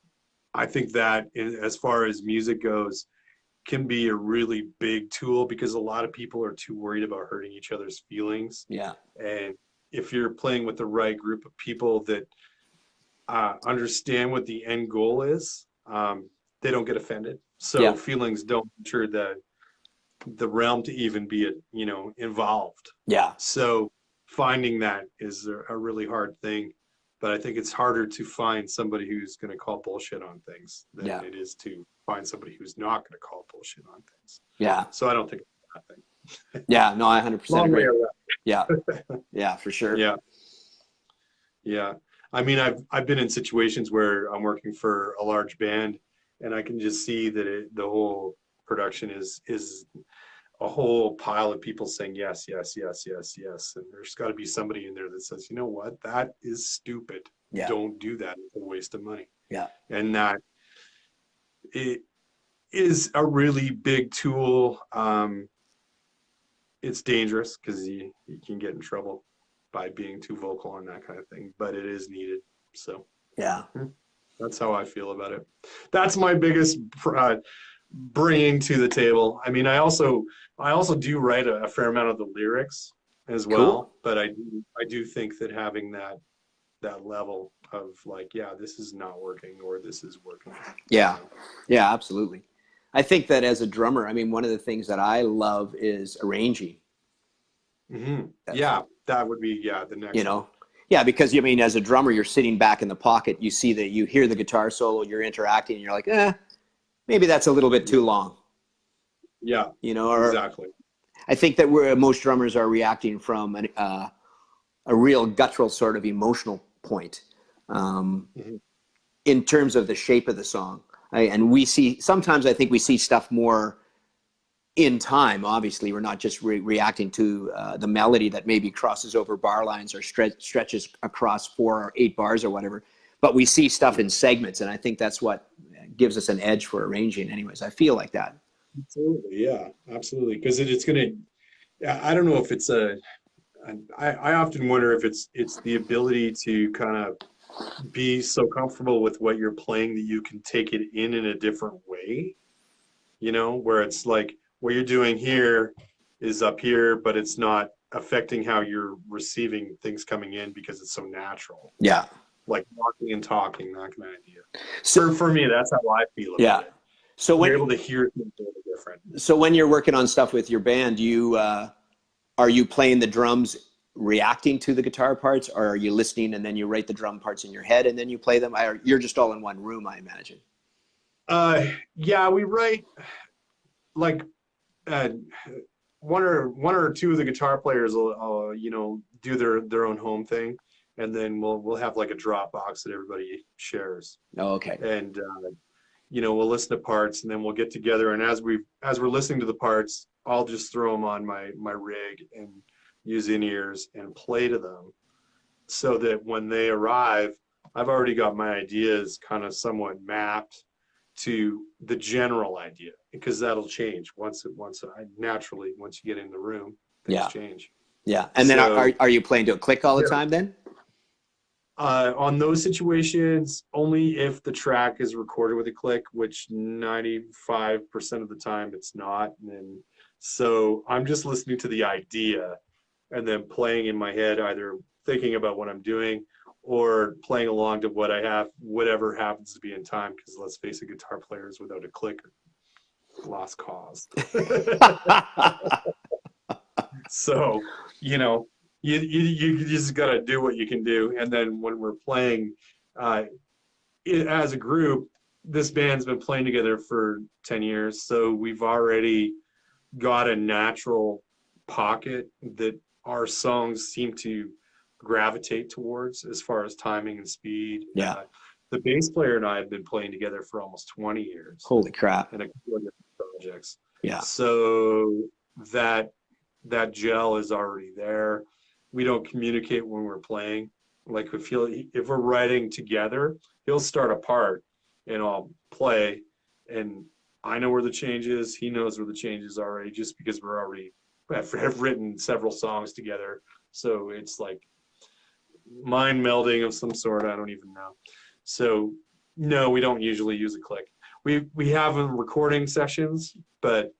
I think that as far as music goes, can be a really big tool because a lot of people are too worried about hurting each other's feelings. Yeah. And if you're playing with the right group of people that understand what the end goal is, they don't get offended. So feelings don't enter the realm to even be involved. Yeah. So finding that is a really hard thing. But I think it's harder to find somebody who's going to call bullshit on things than it is to find somebody who's not going to call bullshit on things. Yeah. So I don't think it's a bad thing. Yeah. No, I 100% agree. Yeah. Yeah, for sure. Yeah. Yeah. I mean, I've been in situations where I'm working for a large band, and I can just see that the whole production is a whole pile of people saying yes, yes, yes, yes, yes. And there's got to be somebody in there that says, you know what, that is stupid. Yeah. Don't do that. It's a waste of money. Yeah. And that it is a really big tool. It's dangerous because you can get in trouble by being too vocal on that kind of thing, but it is needed. So yeah, that's how I feel about it. That's my biggest bringing to the table. I mean, I also do write a fair amount of the lyrics as well, cool. But I do think that having that level of like, yeah, this is not working or this is working. Yeah. Yeah, absolutely. I think that as a drummer, I mean, one of the things that I love is arranging. Mm-hmm. Yeah, that would be the next. Yeah, because I mean, as a drummer, you're sitting back in the pocket. You see that, you hear the guitar solo, you're interacting, and you're like, maybe that's a little bit too long. Yeah, exactly. I think that most drummers are reacting from a real guttural sort of emotional point in terms of the shape of the song. And we see, sometimes I think we see stuff more in time. Obviously, we're not just reacting to the melody that maybe crosses over bar lines or stretches across 4 or 8 bars or whatever, but we see stuff in segments, and I think that's what gives us an edge for arranging. Anyways, I feel like that. Absolutely, yeah, absolutely. Because it's going to, I don't know if it's I often wonder if it's the ability to kind of be so comfortable with what you're playing that you can take it in a different way, where it's like what you're doing here is up here, but it's not affecting how you're receiving things coming in because it's so natural. Yeah. Like walking and talking, that kind of idea. So for me, that's how I feel about it. So when you're able to hear things a little different. So when you're working on stuff with your band, are you playing the drums reacting to the guitar parts, or are you listening and then you write the drum parts in your head and then you play them? You're just all in one room, I imagine. Yeah, we write like one or two of the guitar players will do their own home thing, and then we'll have like a Dropbox that everybody shares. Oh, okay. And we'll listen to parts, and then we'll get together, and as we're listening to the parts, I'll just throw them on my rig and use in-ears and play to them, so that when they arrive, I've already got my ideas kind of somewhat mapped to the general idea, because that'll change once you get in the room, things change. Yeah. And then are you playing to a click all the time then? On those situations, only if the track is recorded with a click, which 95% of the time it's not. And so I'm just listening to the idea and then playing in my head, either thinking about what I'm doing or playing along to what I have, whatever happens to be in time. Because let's face it, guitar players without a click are lost cause. So, you know, you just got to do what you can do. And then when we're playing as a group, this band's been playing together for 10 years. So we've already got a natural pocket that our songs seem to gravitate towards as far as timing and speed. Yeah. The bass player and I have been playing together for almost 20 years. Holy crap. In a couple of different projects. Yeah. So that gel is already there. We don't communicate when we're playing. Like if we're writing together, he'll start a part and I'll play, and I know where the change is. He knows where the change is already, just because have written several songs together. So it's like mind melding of some sort. I don't even know. So no, we don't usually use a click. We have them recording sessions, but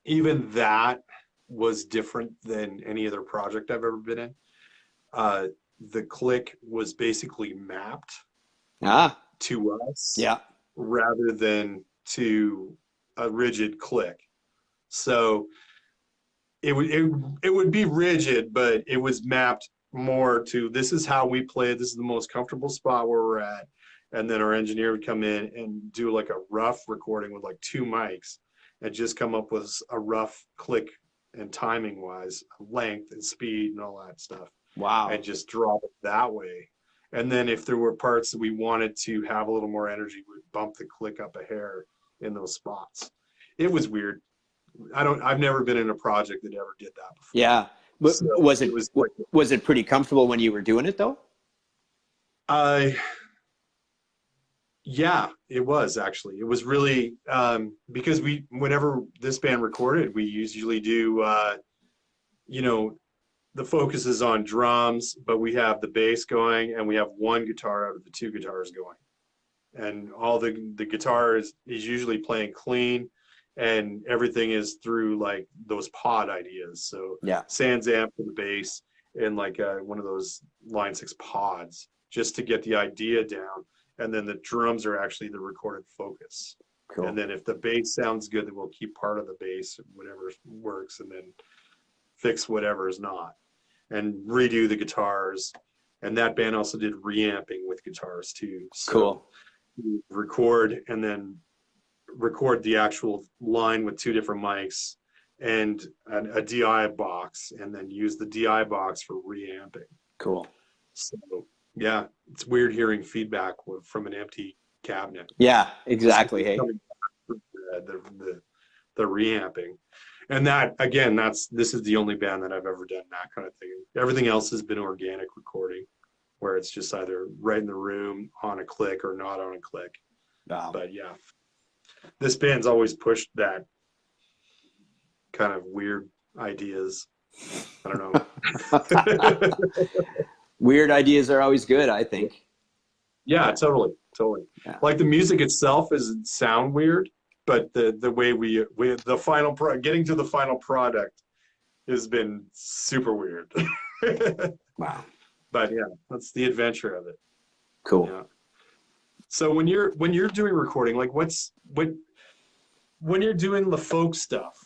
even that was different than any other project I've ever been in. The click was basically mapped to us, rather than to a rigid click. So it would be rigid, but it was mapped more to, this is how we play. This is the most comfortable spot where we're at. And then our engineer would come in and do like a rough recording with like 2 mics and just come up with a rough click and timing wise, length and speed and all that stuff. Wow. And just drop it that way. And then if there were parts that we wanted to have a little more energy, we'd bump the click up a hair in those spots. It was weird. I've never been in a project that ever did that before. Yeah. But so was it pretty comfortable when you were doing it though? Yeah, it was actually. It was really because whenever this band recorded, we usually do the focus is on drums, but we have the bass going and we have one guitar out of the 2 guitars going. And all the guitar is usually playing clean, and everything is through like those pod ideas. So Sans amp for the bass and like one of those Line 6 pods just to get the idea down. And then the drums are actually the recorded focus. Cool. And then if the bass sounds good, then we'll keep part of the bass, whatever works, and then fix whatever is not, and redo the guitars. And that band also did reamping with guitars too. So cool. Record and then record the actual line with 2 different mics and a DI box, and then use the DI box for reamping. Cool. So yeah, it's weird hearing feedback from an empty cabinet. Yeah, exactly. Hey, the reamping. And that, again, this is the only band that I've ever done that kind of thing. Everything else has been organic recording, where it's just either right in the room on a click or not on a click. Wow. But yeah, this band's always pushed that kind of weird ideas. I don't know. Weird ideas are always good, I think. Yeah, totally. Yeah. Like the music itself doesn't sound weird, but the way getting to the final product has been super weird. Wow. But yeah, that's the adventure of it. Cool. Yeah. So when you're doing recording, like when you're doing the folk stuff,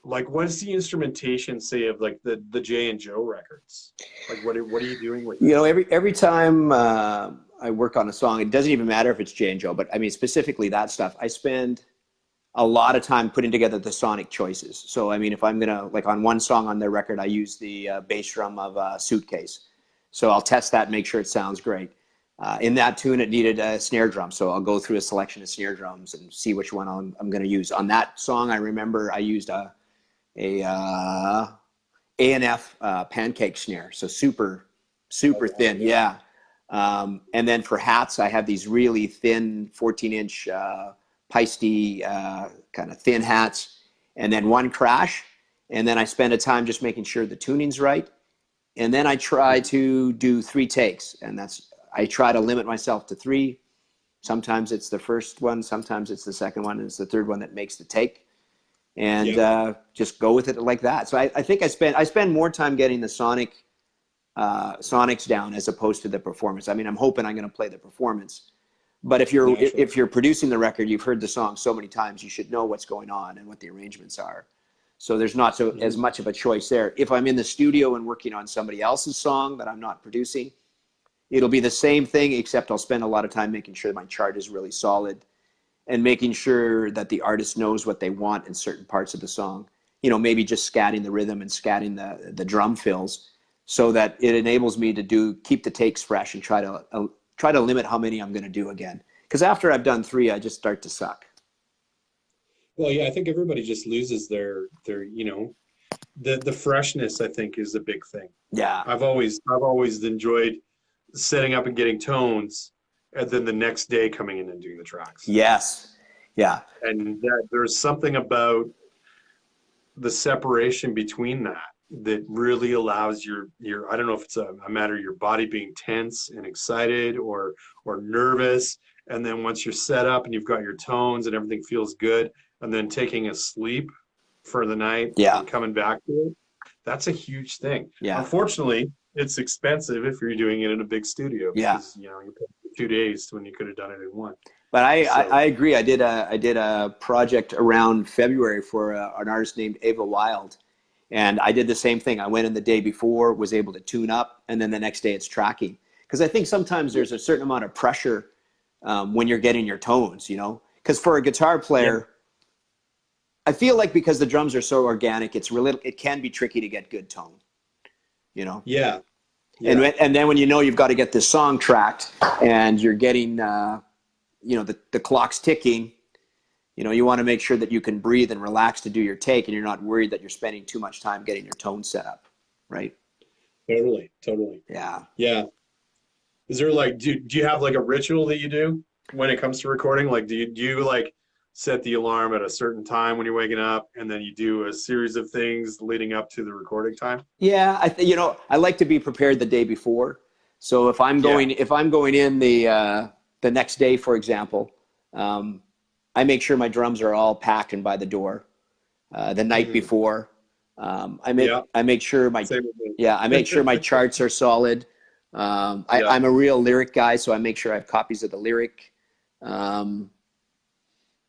like what's the instrumentation say of like the Jay and Joe records? Like what are you doing with that? Every time I work on a song, it doesn't even matter if it's Jay and Joe, but I mean specifically that stuff, I spend a lot of time putting together the sonic choices. So I mean, if I'm gonna, like on one song on their record, I use the bass drum of Suitcase. So I'll test that and make sure it sounds great. In that tune, it needed a snare drum. So I'll go through a selection of snare drums and see which one I'm going to use. On that song, I remember I used a A&F pancake snare. So super thin. Yeah. And then for hats, I have these really thin 14-inch Peisty kind of thin hats. And then one crash. And then I spend a time just making sure the tuning's right. And then I try to do 3 takes, and I try to limit myself to 3. Sometimes it's the first one, sometimes it's the second one, and it's the third one that makes the take. And Yeah. just go with it like that. So I think I spend more time getting the sonics down as opposed to the performance. I mean, I'm hoping I'm going to play the performance. But Naturally. if you're producing the record, you've heard the song so many times, you should know what's going on and what the arrangements are. So there's not as much of a choice there. If I'm in the studio and working on somebody else's song that I'm not producing, it'll be the same thing, except I'll spend a lot of time making sure my chart is really solid and making sure that the artist knows what they want in certain parts of the song. You know, maybe just scatting the rhythm and scatting the drum fills, so that it enables me to keep the takes fresh and try to limit how many I'm going to do again. Because after I've done 3, I just start to suck. Well, yeah, I think everybody just loses their the freshness, I think, is a big thing. Yeah. I've always enjoyed setting up and getting tones, and then the next day coming in and doing the tracks. Yes. Yeah. And there's something about the separation between that really allows your I don't know if it's a matter of your body being tense and excited or nervous, and then once you're set up and you've got your tones and everything feels good, and then taking a sleep for the night Yeah. and coming back to it, that's a huge thing. Yeah. Unfortunately, it's expensive if you're doing it in a big studio, Yeah. because you're paying for 2 days when you could have done it in 1. But I agree. I did a project around February for an artist named Ava Wild, and I did the same thing. I went in the day before, was able to tune up, and then the next day it's tracking. Because I think sometimes there's a certain amount of pressure when you're getting your tones, you know. Because for a guitar player, I feel like because the drums are so organic, it can be tricky to get good tone, you know. Yeah. And then when you know you've got to get this song tracked and you're getting the clock's ticking, you know, you want to make sure that you can breathe and relax to do your take, and you're not worried that you're spending too much time getting your tone set up, right? Totally. Yeah. Is there like, do you have like a ritual that you do when it comes to recording? Like, do you like set the alarm at a certain time when you're waking up, and then you do a series of things leading up to the recording time? Yeah, I like to be prepared the day before. So if I'm going in the next day, for example, I make sure my drums are all packed and by the door the night before. I make sure my charts are solid. I'm a real lyric guy, so I make sure I have copies of the lyric.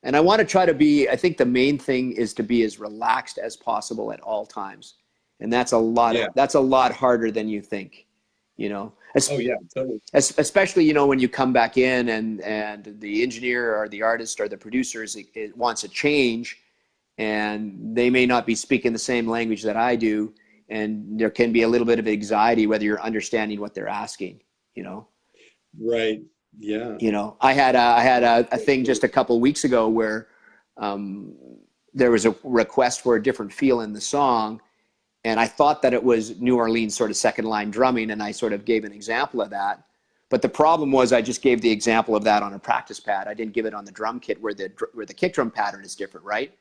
And I want to try to be, I think the main thing is to be as relaxed as possible at all times. And that's a lot harder than you think, you know. Totally. Especially, you know, when you come back in and the engineer or the artist or the producers it wants a change, and they may not be speaking the same language that I do, and there can be a little bit of anxiety whether you're understanding what they're asking, you know. Right. Yeah. You know, I had a thing just a couple of weeks ago where there was a request for a different feel in the song, and I thought that it was New Orleans sort of second line drumming, and I sort of gave an example of that. But the problem was I just gave the example of that on a practice pad. I didn't give it on the drum kit where the kick drum pattern is different, right?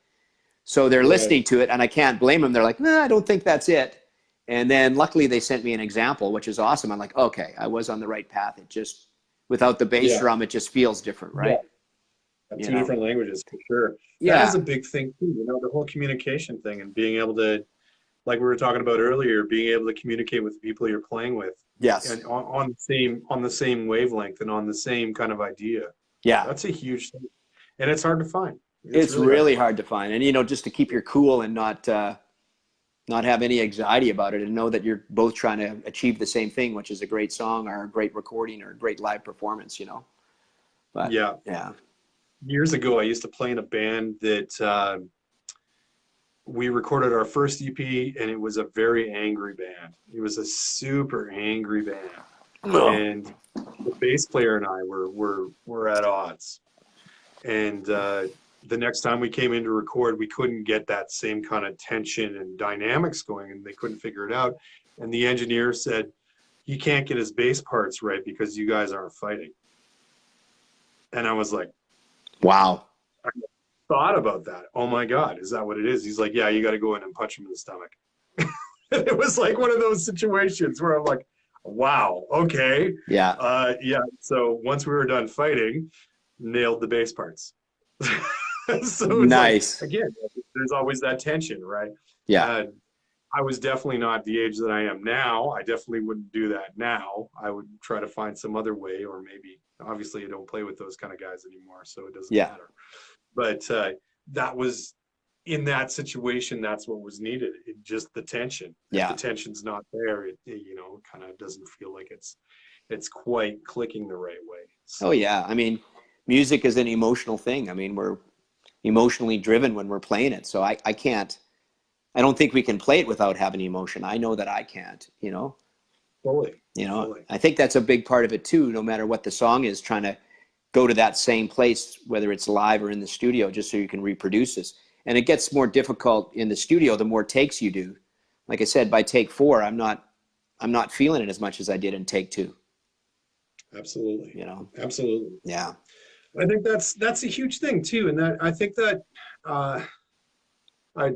So they're listening to it, and I can't blame them. They're like, "Nah, I don't think that's it." And then luckily they sent me an example, which is awesome. I'm like, okay, I was on the right path. It just, without the bass drum, it just feels different, right? Two different languages for sure. Yeah. That is a big thing too, you know, the whole communication thing, and being able to, like we were talking about earlier, being able to communicate with the people you're playing with. Yes. And on the same wavelength and on the same kind of idea. Yeah. That's a huge thing. And it's hard to find. It's really hard to find. And, you know, just to keep your cool and not have any anxiety about it, and know that you're both trying to achieve the same thing, which is a great song or a great recording or a great live performance, you know. But yeah. Years ago, I used to play in a band that we recorded our first EP, and it was a very angry band. It was a super angry band. Oh. And the bass player and I were at odds. And the next time we came in to record, we couldn't get that same kind of tension and dynamics going, and they couldn't figure it out. And the engineer said, he can't get his bass parts right because you guys aren't fighting. And I was like, wow. I thought about that. Oh my God, is that what it is? He's like, yeah, you got to go in and punch him in the stomach. It was like one of those situations where I'm like, wow, okay. Yeah. Yeah. So once we were done fighting, nailed the bass parts. So it's like, Nice. again, there's always that tension, right? Yeah. Uh, I was definitely not the age that I am now. I definitely wouldn't do that now. I would try to find some other way, or maybe, obviously, I don't play with those kind of guys anymore, so it doesn't Yeah. matter. But that was in that situation. That's what was needed. Just the tension. If the Yeah. tension's not there, it kind of doesn't feel like it's quite clicking the right way. Oh So yeah. I mean, music is an emotional thing. I mean, we're emotionally driven when we're playing it. So I don't think we can play it without having emotion. I know that I can't, fully, You know, fully. I think that's a big part of it too, no matter what the song is, trying to go to that same place, whether it's live or in the studio, just so you can reproduce this. And it gets more difficult in the studio the more takes you do. Like I said, by take 4, I'm not feeling it as much as I did in take 2, Absolutely, you know. absolutely. Yeah. I think that's a huge thing too, and that I think that uh, I,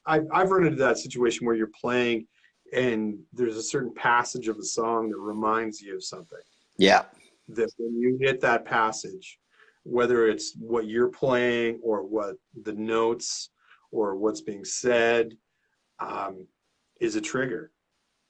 I've run into that situation where you're playing and there's a certain passage of a song that reminds you of something. Yeah. That when you hit that passage, whether it's what you're playing or what the notes or what's being said, um, is a trigger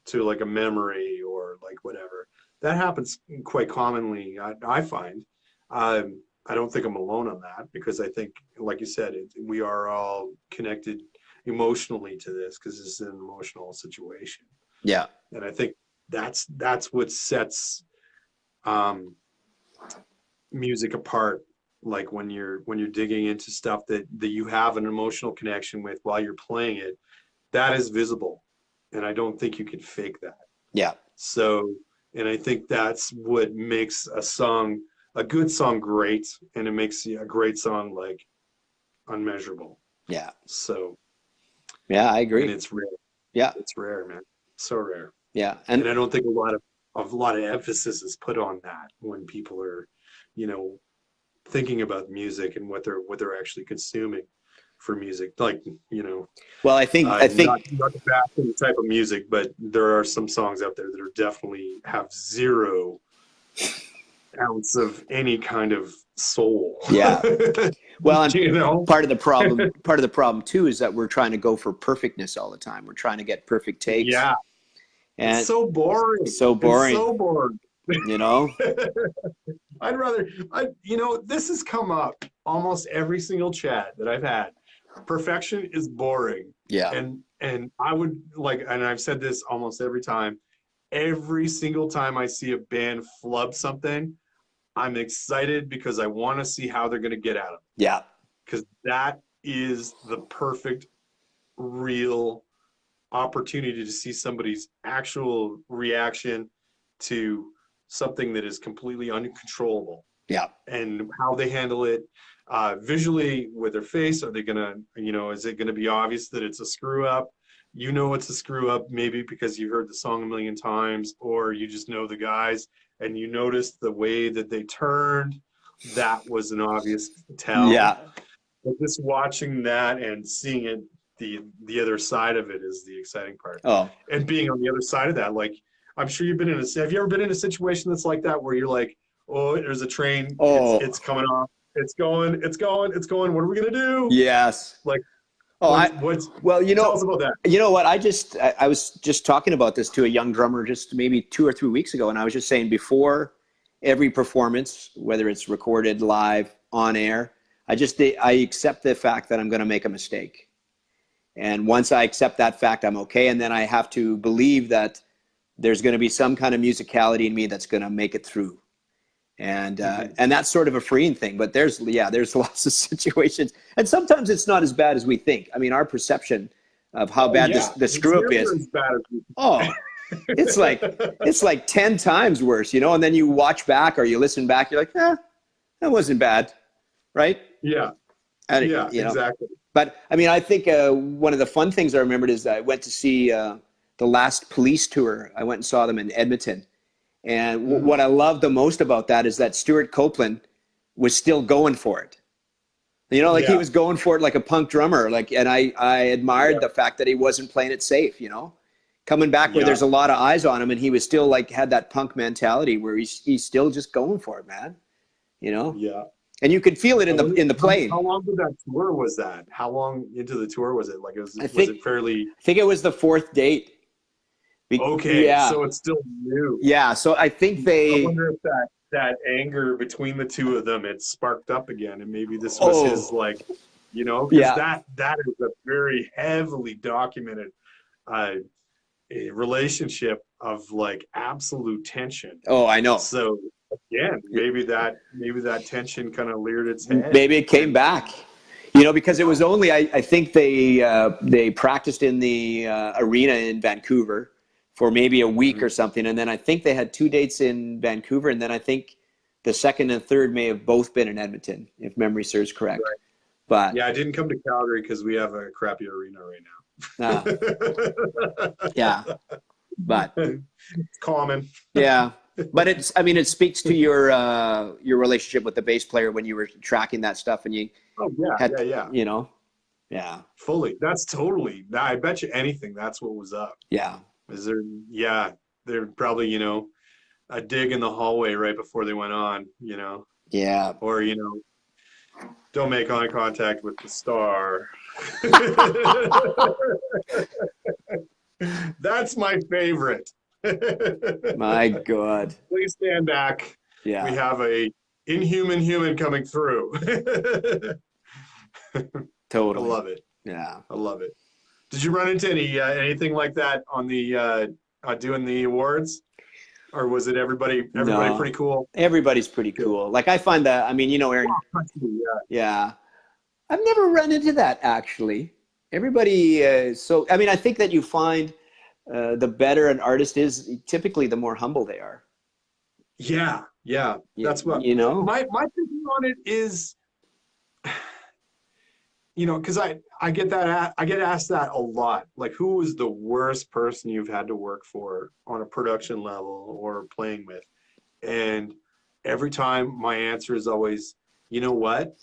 to like a memory or like whatever. That happens quite commonly, I find. I don't think I'm alone on that because I think, like you said, we are all connected emotionally to this because this is an emotional situation. Yeah. And I think that's what sets um, music apart. Like when you're digging into stuff that you have an emotional connection with while you're playing it, that is visible, and I don't think you can fake that. Yeah. So, and I think that's what makes a good song great, and it makes a great song like unmeasurable. Yeah. So, Yeah, I and agree. it's rare. Yeah. It's rare, man. So rare. Yeah. And And I don't think a lot of emphasis is put on that when people are, you know, thinking about music and what they're actually consuming for music. Like, well, I think not the bashing type of music, but there are some songs out there that are definitely have 0 ounce of any kind of soul. yeah. Well, and You know? part of the problem too is that we're trying to go for perfectness all the time. We're trying to get perfect takes, Yeah, it's and so boring. so It's boring, so boring. you know? This has come up almost every single chat that I've had. Perfection is boring. Yeah. And I would like, and I've said this almost every time, every single time I see a band flub something, I'm excited because I want to see how they're going to get out of it. Yeah. Because that is the perfect, real opportunity to see somebody's actual reaction to something that is completely uncontrollable Yeah. and how they handle it visually with their face. Are they gonna, is it gonna be obvious that it's a screw up? It's a screw up maybe because you heard the song a million times, or you just know the guys and you noticed the way that they turned. That was an obvious tell. Yeah. But just watching that and seeing it, the other side of it is the exciting part. Oh, And being on the other side of that, like I'm sure have you ever been in a situation that's like that where you're like, oh, there's a train, it's oh, coming off, it's going, it's going, it's going. What are we gonna do? yes. Like, Oh, what's well, tell us about that. you know what? I was just talking about this to a young drummer just maybe 2 or 3 weeks ago, and I was just saying before every performance, whether it's recorded, live, on air, I accept the fact that I'm going to make a mistake. And once I accept that fact, I'm okay. And then I have to believe that there's going to be some kind of musicality in me that's going to make it through. And that's sort of a freeing thing. But there's lots of situations, and sometimes it's not as bad as we think. I mean, our perception of how Oh bad yeah, the it's screw up never is, as bad as oh, it's like 10 times worse, And then you watch back or you listen back, you're like, that wasn't bad, right? yeah, And, yeah, exactly. But I mean, I think one of the fun things I remembered is I went to see the last Police tour. I went and saw them in Edmonton. And what I love the most about that is that Stuart Copeland was still going for it. You know, like he Yeah. was going for it like a punk drummer. Like, and I admired Yeah. the fact that he wasn't playing it safe, you know, coming back where Yeah. there's a lot of eyes on him, and he was still like had that punk mentality where he's still just going for it, man. You know, Yeah. and you could feel it I wonder in the how playing. long did that tour was that? How long into the tour was it? Like, I was think it fairly I think it was the fourth date. okay? Yeah, So it's still new. yeah. So I think I they. wonder if that anger between the two of them, it sparked up again, and maybe this was his Oh, like, because yeah. that is a very heavily documented uh, a relationship of like absolute tension. Oh, I know. So again, maybe that tension kind of leered its head, Maybe it came and back. You know, because it yeah, was only I think they practiced in the arena in Vancouver for maybe a week mhm, or something, and then I think they had two dates in Vancouver, and then I think the second and third may have both been in Edmonton, if memory serves correct. right. But Yeah, I didn't come to Calgary because we have a crappy arena right uh, now. yeah, but It's common. yeah, but it's I mean it speaks to your relationship with the bass player when you were tracking that stuff and you Oh yeah, had yeah, yeah. you know yeah Fully. That's totally. I bet you anything that's what was up. yeah Is there? Yeah, they're probably a dig in the hallway right before they went on. yeah. Or don't make eye contact with the star. That's my favorite. My God. Please stand back. We Yeah, have a inhuman human coming through. I totally. love it. Yeah. I love it. Did you run into anything like that on the doing the awards, or was it everybody No, pretty cool? everybody's pretty Good. cool. Like I find that, I mean, you know, Aaron, Yeah. yeah, I've never run into that actually. Everybody, so, I mean, I think that you find the better an artist is, typically the more humble they are. Yeah, yeah. That's what You know? my thinking on it is, because I get I get asked that a lot. Like, who is the worst person you've had to work for on a production level or playing with? And every time my answer is always, you know what?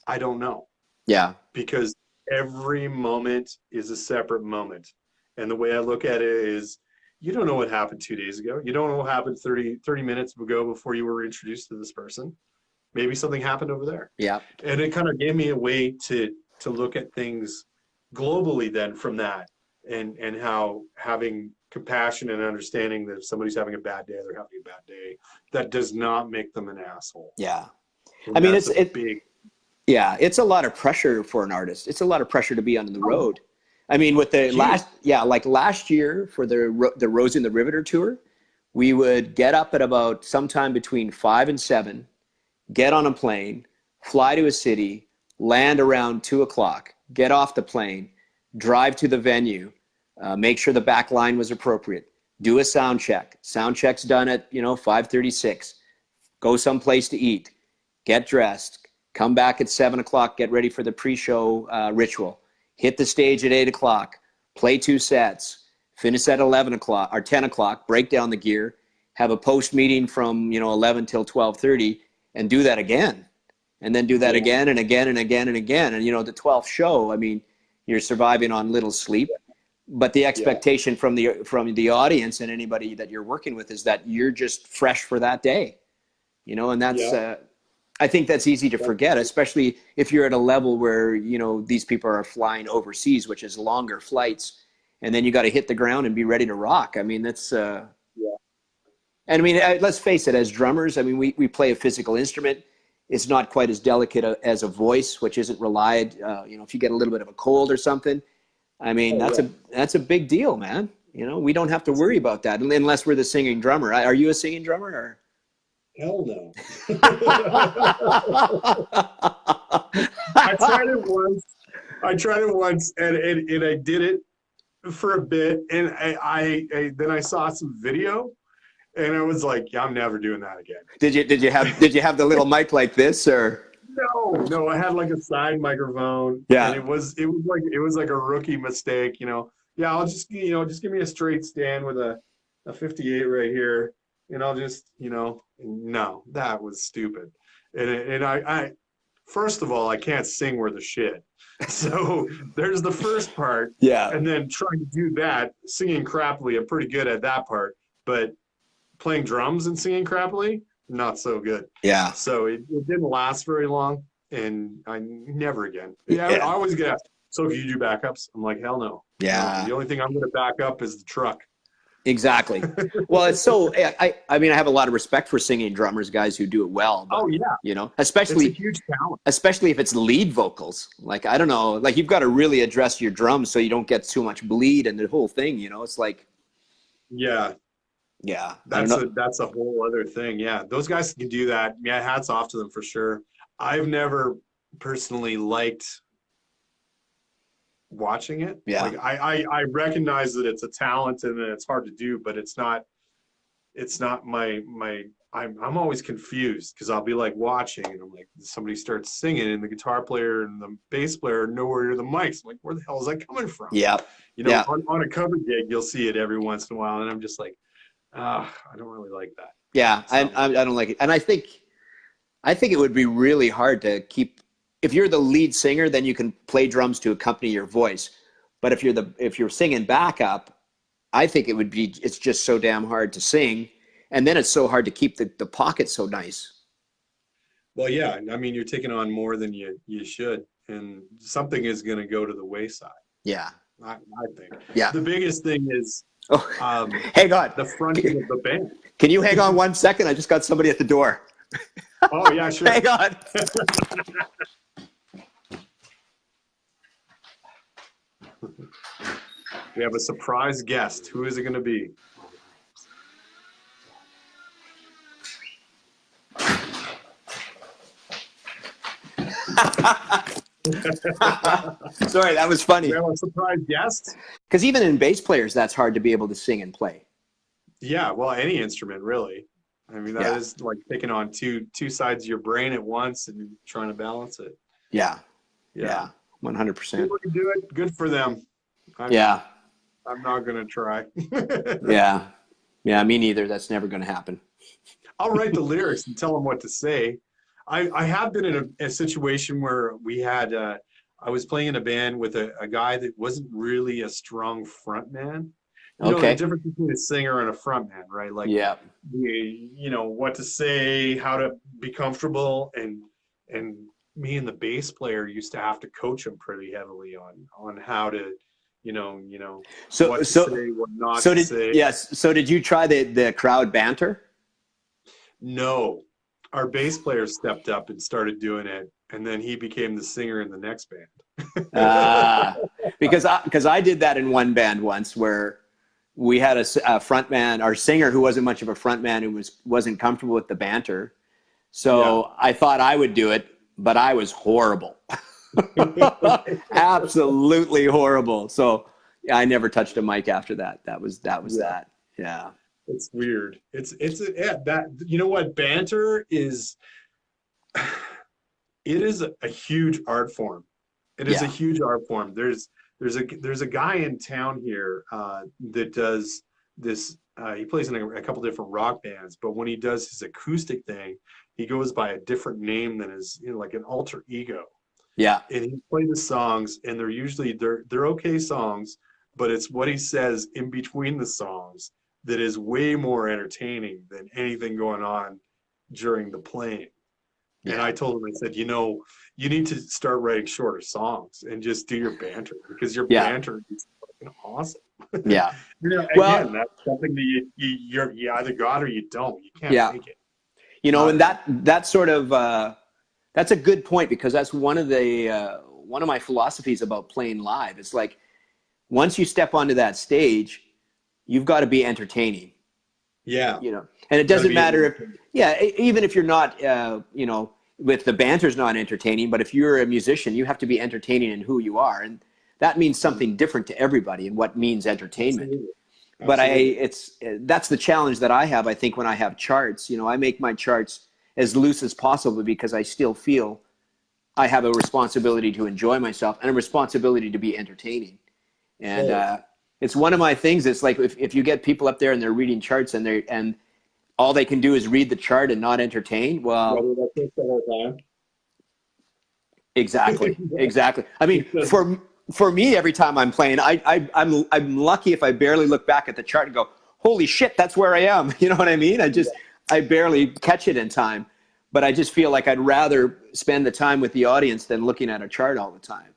I don't know, Yeah. because every moment is a separate moment. And the way I look at it is, you don't know what happened 2 days ago. You don't know what happened 30 minutes ago before you were introduced to this person. Maybe something happened over there. Yeah. And it kind of gave me a way to look at things globally then from that, and how having compassion and understanding that if somebody's having a bad day, they're having a bad day, that does not make them an asshole. Yeah. I And mean, that's a big, yeah, it's a lot of pressure for an artist. It's a lot of pressure to be on the oh, road. I mean, with the huge. like last year for the Rosie and the Riveter tour, we would get up at about sometime between 5 and 7, get on a plane, fly to a city, land around 2 o'clock, get off the plane, drive to the venue, make sure the back line was appropriate, do a sound check. Sound check's done at 5:36. Go someplace to eat, get dressed, come back at 7 o'clock, get ready for the pre-show ritual, hit the stage at 8 o'clock, play 2 sets, finish at 11 o'clock or 10 o'clock, break down the gear, have a post meeting from 11 till 12:30, and do that again, and then do that Yeah, again and again and again and again. And the 12th show, I mean, you're surviving on little sleep, but the yeah, expectation from the audience and anybody that you're working with is that you're just fresh for that day, and that's yeah. I think that's easy to That's forget, especially if you're at a level where these people are flying overseas, which is longer flights, and then you got to hit the ground and be ready to rock. I mean, that's yeah. and I mean, let's face it, as drummers, I mean, we play a physical instrument. It's not quite as delicate as a voice, which isn't relied. If you get a little bit of a cold or something, I mean, Oh that's yeah. a big deal, man. We don't have to worry about that unless we're the singing drummer. Are you a singing drummer or? Hell no. I Yeah. tried it once. I tried it once, and I did it for a bit, and then I saw some video, and I was like, yeah, I'm never doing that again. Did you have the little mic like this or? No, no, I had like a side microphone, and Yeah. it was like a rookie mistake. Yeah, I'll just give me a straight stand with a 58 right here, and I'll just no, that was stupid, and first of all, I can't sing worth a shit. So there's the first part. Yeah. And then trying to do that, singing crappily, I'm pretty good at that part. But playing drums and singing crappily, not so good. Yeah. So it didn't last very long. And I never again. Yeah, I Yeah. always get asked, so can you do backups? I'm like, hell no. Yeah. No, the only thing I'm going to back up is the truck. Exactly. Well, it's so, I mean, I have a lot of respect for singing drummers, guys who do it well. But, Oh, yeah. you know, It's especially a huge talent. especially if it's lead vocals. Like, I don't know, like you've got to really address your drums so you don't get too much bleed and the whole thing, you know, it's like, Yeah. yeah, I don't know. That's a whole other thing. Yeah. Those guys can do that. Yeah, hats off to them for sure. I've never personally liked watching it. Yeah. Like I recognize that it's a talent and that it's hard to do, but it's not my I'm always confused because I'll be like watching and I'm like, somebody starts singing and the guitar player and the bass player know where the mics. I'm like, where the hell is that coming from? Yeah. You know, Yeah. on a cover gig, you'll see it every once in a while, and I'm just like, I don't really like that. Yeah. So, I don't like it. And I think it would be really hard to keep, if you're the lead singer, then you can play drums to accompany your voice. But if you're singing backup, I think it's just so damn hard to sing. And then it's so hard to keep the pocket so nice. well, yeah, I mean, you're taking on more than you should, and something is going to go to the wayside. Yeah. I think. Yeah. The biggest thing is Oh, hang on. the fronting of the band. Can you hang on 1 second? I just got somebody at the door. Oh, yeah, sure. Hang on. We have a surprise guest. Who is it going to be? Sorry, that was funny. We have a surprise guest? Because even in bass players, that's hard to be able to sing and play. Yeah, well, any instrument, really. I mean, that is like taking on two sides of your brain at once and trying to balance it. Yeah. Yeah. 100%. People can do it. Good for them. I'm not going to try. Yeah. Yeah, me neither. That's never going to happen. I'll write the lyrics and tell them what to say. I have been in a situation where we had, I was playing in a band with a guy that wasn't really a strong front man. You know, the difference between a singer and a front man, right? Like, you know, what to say, how to be comfortable, and me and the bass player used to have to coach him pretty heavily on how to, you know, what to say, what not to say. Yes. So did you try the crowd banter? No, our bass player stepped up and started doing it, and then he became the singer in the next band. Because I did that in one band once where we had a front man, our singer, who wasn't much of a front man, who wasn't comfortable with the banter. So I thought I would do it, but I was horrible. Absolutely horrible. So I never touched a mic after that. That was that. Yeah. It's weird. That, you know what, banter is, it is a huge art form. It is a huge art form. There's a guy in town here that does this. He plays in a couple different rock bands, but when he does his acoustic thing, he goes by a different name than his, you know, like an alter ego. Yeah. And he plays the songs, and they're usually they're okay songs, but it's what he says in between the songs that is way more entertaining than anything going on during the playing. Yeah. And I told him, I said, you know, you need to start writing shorter songs and just do your banter, because your banter is fucking awesome. Yeah. You know, again, that's something that you either got or you don't. You can't make it. You know, and that sort of that's a good point, because that's one of my philosophies about playing live. It's like, once you step onto that stage, you've got to be entertaining. Yeah. You know, and it doesn't matter even if you're not, you know, with the banter's not entertaining, but if you're a musician, you have to be entertaining in who you are. And that means something different to everybody and what means entertainment. Absolutely. But that's the challenge that I have. I think when I have charts, you know, I make my charts as loose as possible, because I still feel I have a responsibility to enjoy myself and a responsibility to be entertaining. And it's one of my things. It's like if you get people up there and they're reading charts and all they can do is read the chart and not entertain, well, Exactly. Exactly. I mean, Because- for me, every time I'm playing, I'm lucky if I barely look back at the chart and go, holy shit, that's where I am. You know what I mean? I barely catch it in time, but I just feel like I'd rather spend the time with the audience than looking at a chart all the time.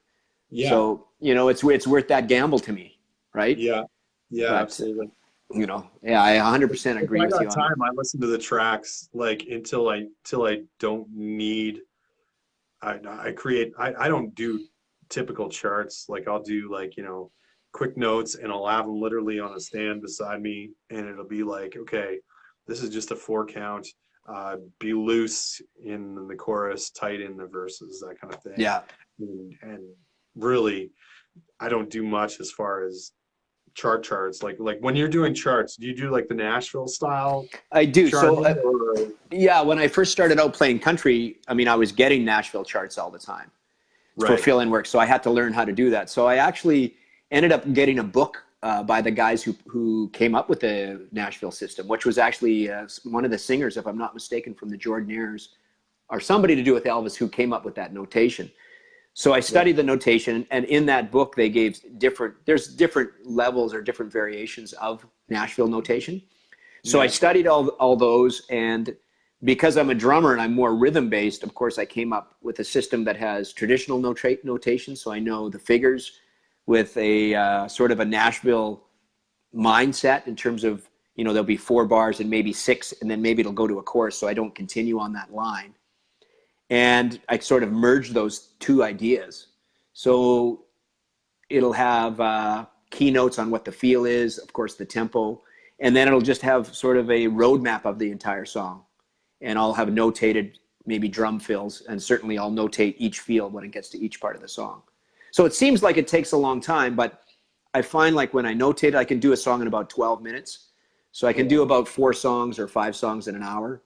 yeah, So, it's worth that gamble to me, right? yeah, yeah, But, absolutely. yeah, I 100% If agree I with you got on that. time, I listen to the tracks like until I don't need. I create. I don't do typical charts. Like I'll do like quick notes, and I'll have them literally on a stand beside me, and it'll be like, okay, this is just a 4 count. Be loose in the chorus, tight in the verses, that kind of thing. Yeah, And really, I don't do much as far as charts. Like when you're doing charts, do you do like the Nashville style I do. So, charting or yeah, when I first started out playing country, I mean, I was getting Nashville charts all the time for right? fill-in work. So I had to learn how to do that. So I actually ended up getting a book by the guys who came up with the Nashville system, which was actually one of the singers, if I'm not mistaken, from the Jordanaires, or somebody to do with Elvis, who came up with that notation. So I Yeah, studied the notation, and in that book they gave there's different levels or different variations of Nashville notation. So I yeah, studied all those, and because I'm a drummer and I'm more rhythm based, of course, I came up with a system that has traditional notation. So I know the figures with a sort of a Nashville mindset in terms of, there'll be 4 bars and maybe 6, and then maybe it'll go to a chorus. So I don't continue on that line. And I sort of merged those two ideas. So it'll have keynotes on what the feel is, of course, the tempo, and then it'll just have sort of a roadmap of the entire song. And I'll have notated maybe drum fills, and certainly I'll notate each feel when it gets to each part of the song. So it seems like it takes a long time, but I find like when I notate it, I can do a song in about 12 minutes. So I can do about 4 songs or 5 songs in an hour.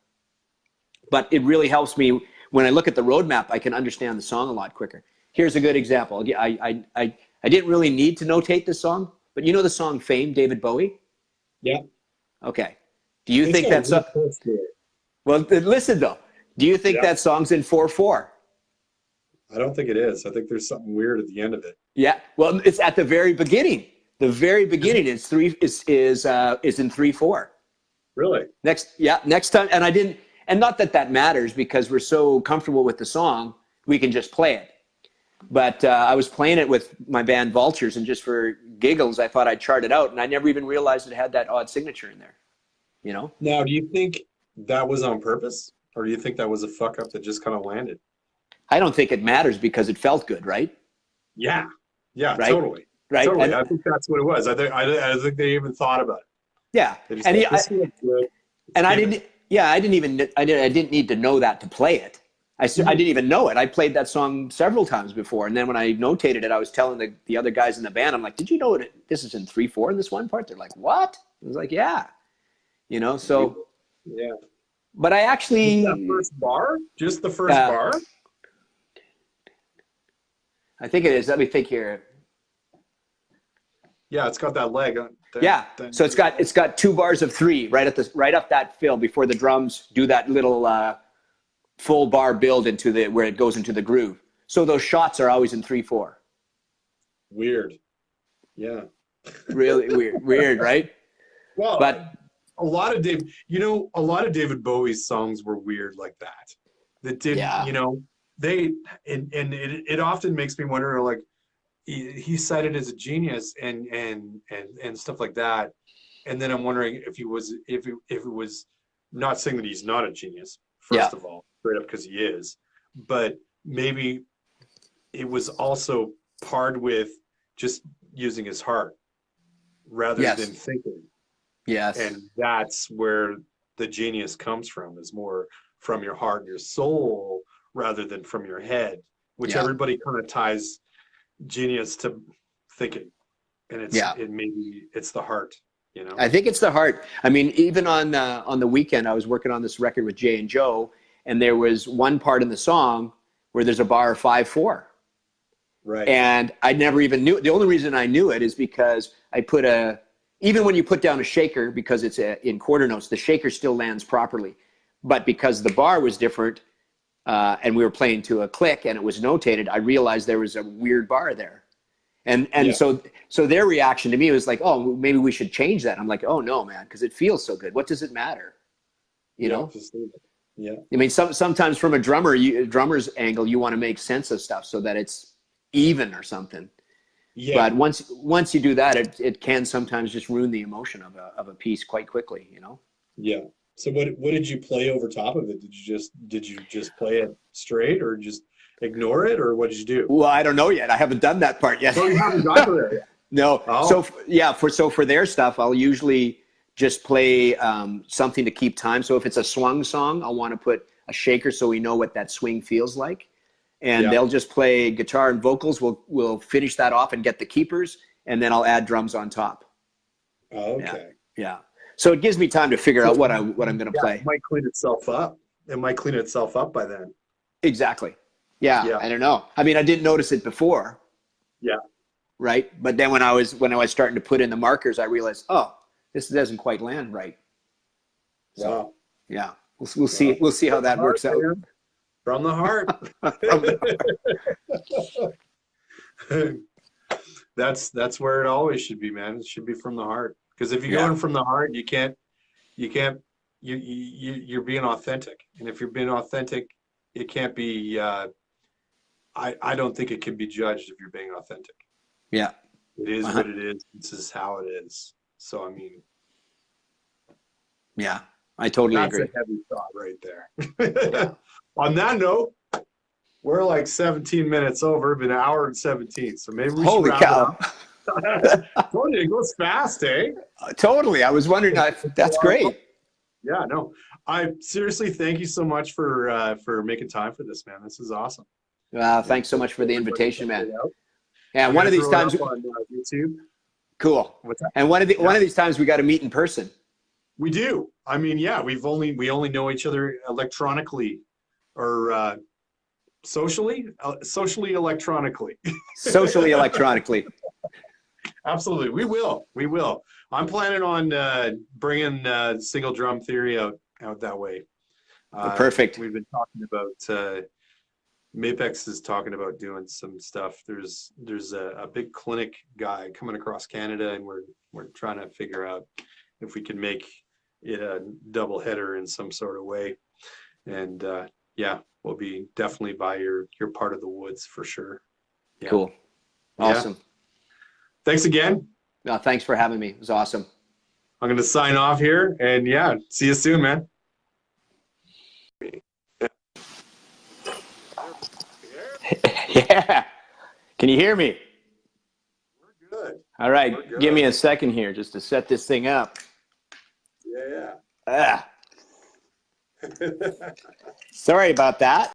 But it really helps me when I look at the roadmap, I can understand the song a lot quicker. Here's a good example. I didn't really need to notate this song, but you know the song Fame, David Bowie? yeah. Okay. Do you It's think got a that's, weird chorus to it. well, listen though, do you think Yeah, that song's in 4/4? I don't think it is. I think there's something weird at the end of it. Yeah. Well, it's at the very beginning. The very Is it? beginning is in 3/4. Really? Next time, and I didn't, and not that that matters because we're so comfortable with the song, we can just play it. But I was playing it with my band Vultures, and just for giggles, I thought I'd chart it out, and I never even realized it had that odd signature in there. You know? Now, do you think that was on purpose, or do you think that was a fuck up that just kind of landed? I don't think it matters because it felt good, right? Yeah, yeah, Right? totally, Right? totally. I think that's what it was. I think they even thought about it. Yeah, They just and thought this feels good. Let's I give it. didn't. Yeah, I didn't need to know that to play it. I Mhm. didn't even know it. I played that song several times before, and then when I notated it, I was telling the other guys in the band, I'm like, "Did you know this is in 3/4 in this one part?" They're like, "What?" I was like, "Yeah." So, Yeah. but I Just that actually, first bar? Just the first uh, bar? I think it is. Let me think here. Yeah, it's got that leg on. Yeah. So it's got 2 bars of 3 right up that fill before the drums do that little full bar build into where it goes into the groove. So those shots are always in 3/4. Weird. Yeah. Really weird, right? Well, But a lot of David Bowie's songs were weird like that. That didn't, yeah, they and it often makes me wonder, like, he's cited as a genius and stuff like that. And then I'm wondering if it was, not saying that he's not a genius, yeah, first of all, straight up, because he is, but maybe it was also paired with just using his heart rather than yes, thinking. yes, And that's where the genius comes from, is more from your heart and your soul rather than from your head, which yeah, everybody kind of ties genius to thinking. And yeah. maybe it's the heart. I think it's the heart. I mean, even on the weekend, I was working on this record with Jay and Joe, and there was one part in the song where there's a bar of 5/4. Right. And I never even knew. The only reason I knew it is because even when you put down a shaker, because it's in quarter notes, the shaker still lands properly. But because the bar was different, and we were playing to a click and it was notated, I realized there was a weird bar there. And Yeah. so their reaction to me was like, oh, maybe we should change that. I'm like, oh no, man, because it feels so good. What does it matter? You know? Just leave it. Yeah. I mean, sometimes from a drummer's angle, you want to make sense of stuff so that it's even or something. Yeah. But once you do that, it can sometimes just ruin the emotion of a piece quite quickly, you know? Yeah. So what did you play over top of it? Did you just play it straight or just ignore it, or what did you do? Well, I don't know yet. I haven't done that part yet. Oh, you haven't got to there yet. No. Oh. So for their stuff, I'll usually just play something to keep time. So if it's a swung song, I'll want to put a shaker so we know what that swing feels like. And they'll just play guitar and vocals. We'll finish that off and get the keepers, and then I'll add drums on top. Okay. Yeah. So it gives me time to figure out what I'm going to play. It might clean itself up. It might clean itself up by then. Exactly. Yeah. I don't know. I mean, I didn't notice it before. Yeah. Right. But then when I was starting to put in the markers, I realized, oh, this doesn't quite land right. So, wow. Yeah, we'll see how that works out. Man. From the heart. That's where it always should be, man. It should be from the heart. Because if you're going from the heart, you're being authentic. And if you're being authentic, it can't be. I don't think it can be judged if you're being authentic. Yeah. It is what it is. This is how it is. So I mean. Yeah, I totally agree. That's a heavy thought right there. Yeah. On that note, we're like 17 minutes over, been an hour and 17. So maybe we should wrap it up. Told you, it goes fast, eh? Totally. I was wondering if that's great. Yeah, no. I seriously thank you so much for making time for this, man. This is awesome. Thanks so much for the invitation, man. Yeah, one of these times on YouTube. Cool. What's that? And one of these times we got to meet in person. We do. I mean, yeah, we only know each other electronically, or socially electronically. Socially electronically. Absolutely, we will. I'm planning on bringing single drum theory out that way. Perfect. We've been talking about. Mapex is talking about doing some stuff. There's a big clinic guy coming across Canada, and we're trying to figure out if we can make it a double header in some sort of way. And we'll be definitely by your part of the woods for sure. Yeah. Cool. Awesome. Yeah. Thanks again. No, thanks for having me. It was awesome. I'm going to sign off here, and see you soon, man. Yeah. Can you hear me? We're good. All right. Give me a second here just to set this thing up. Yeah. Sorry about that.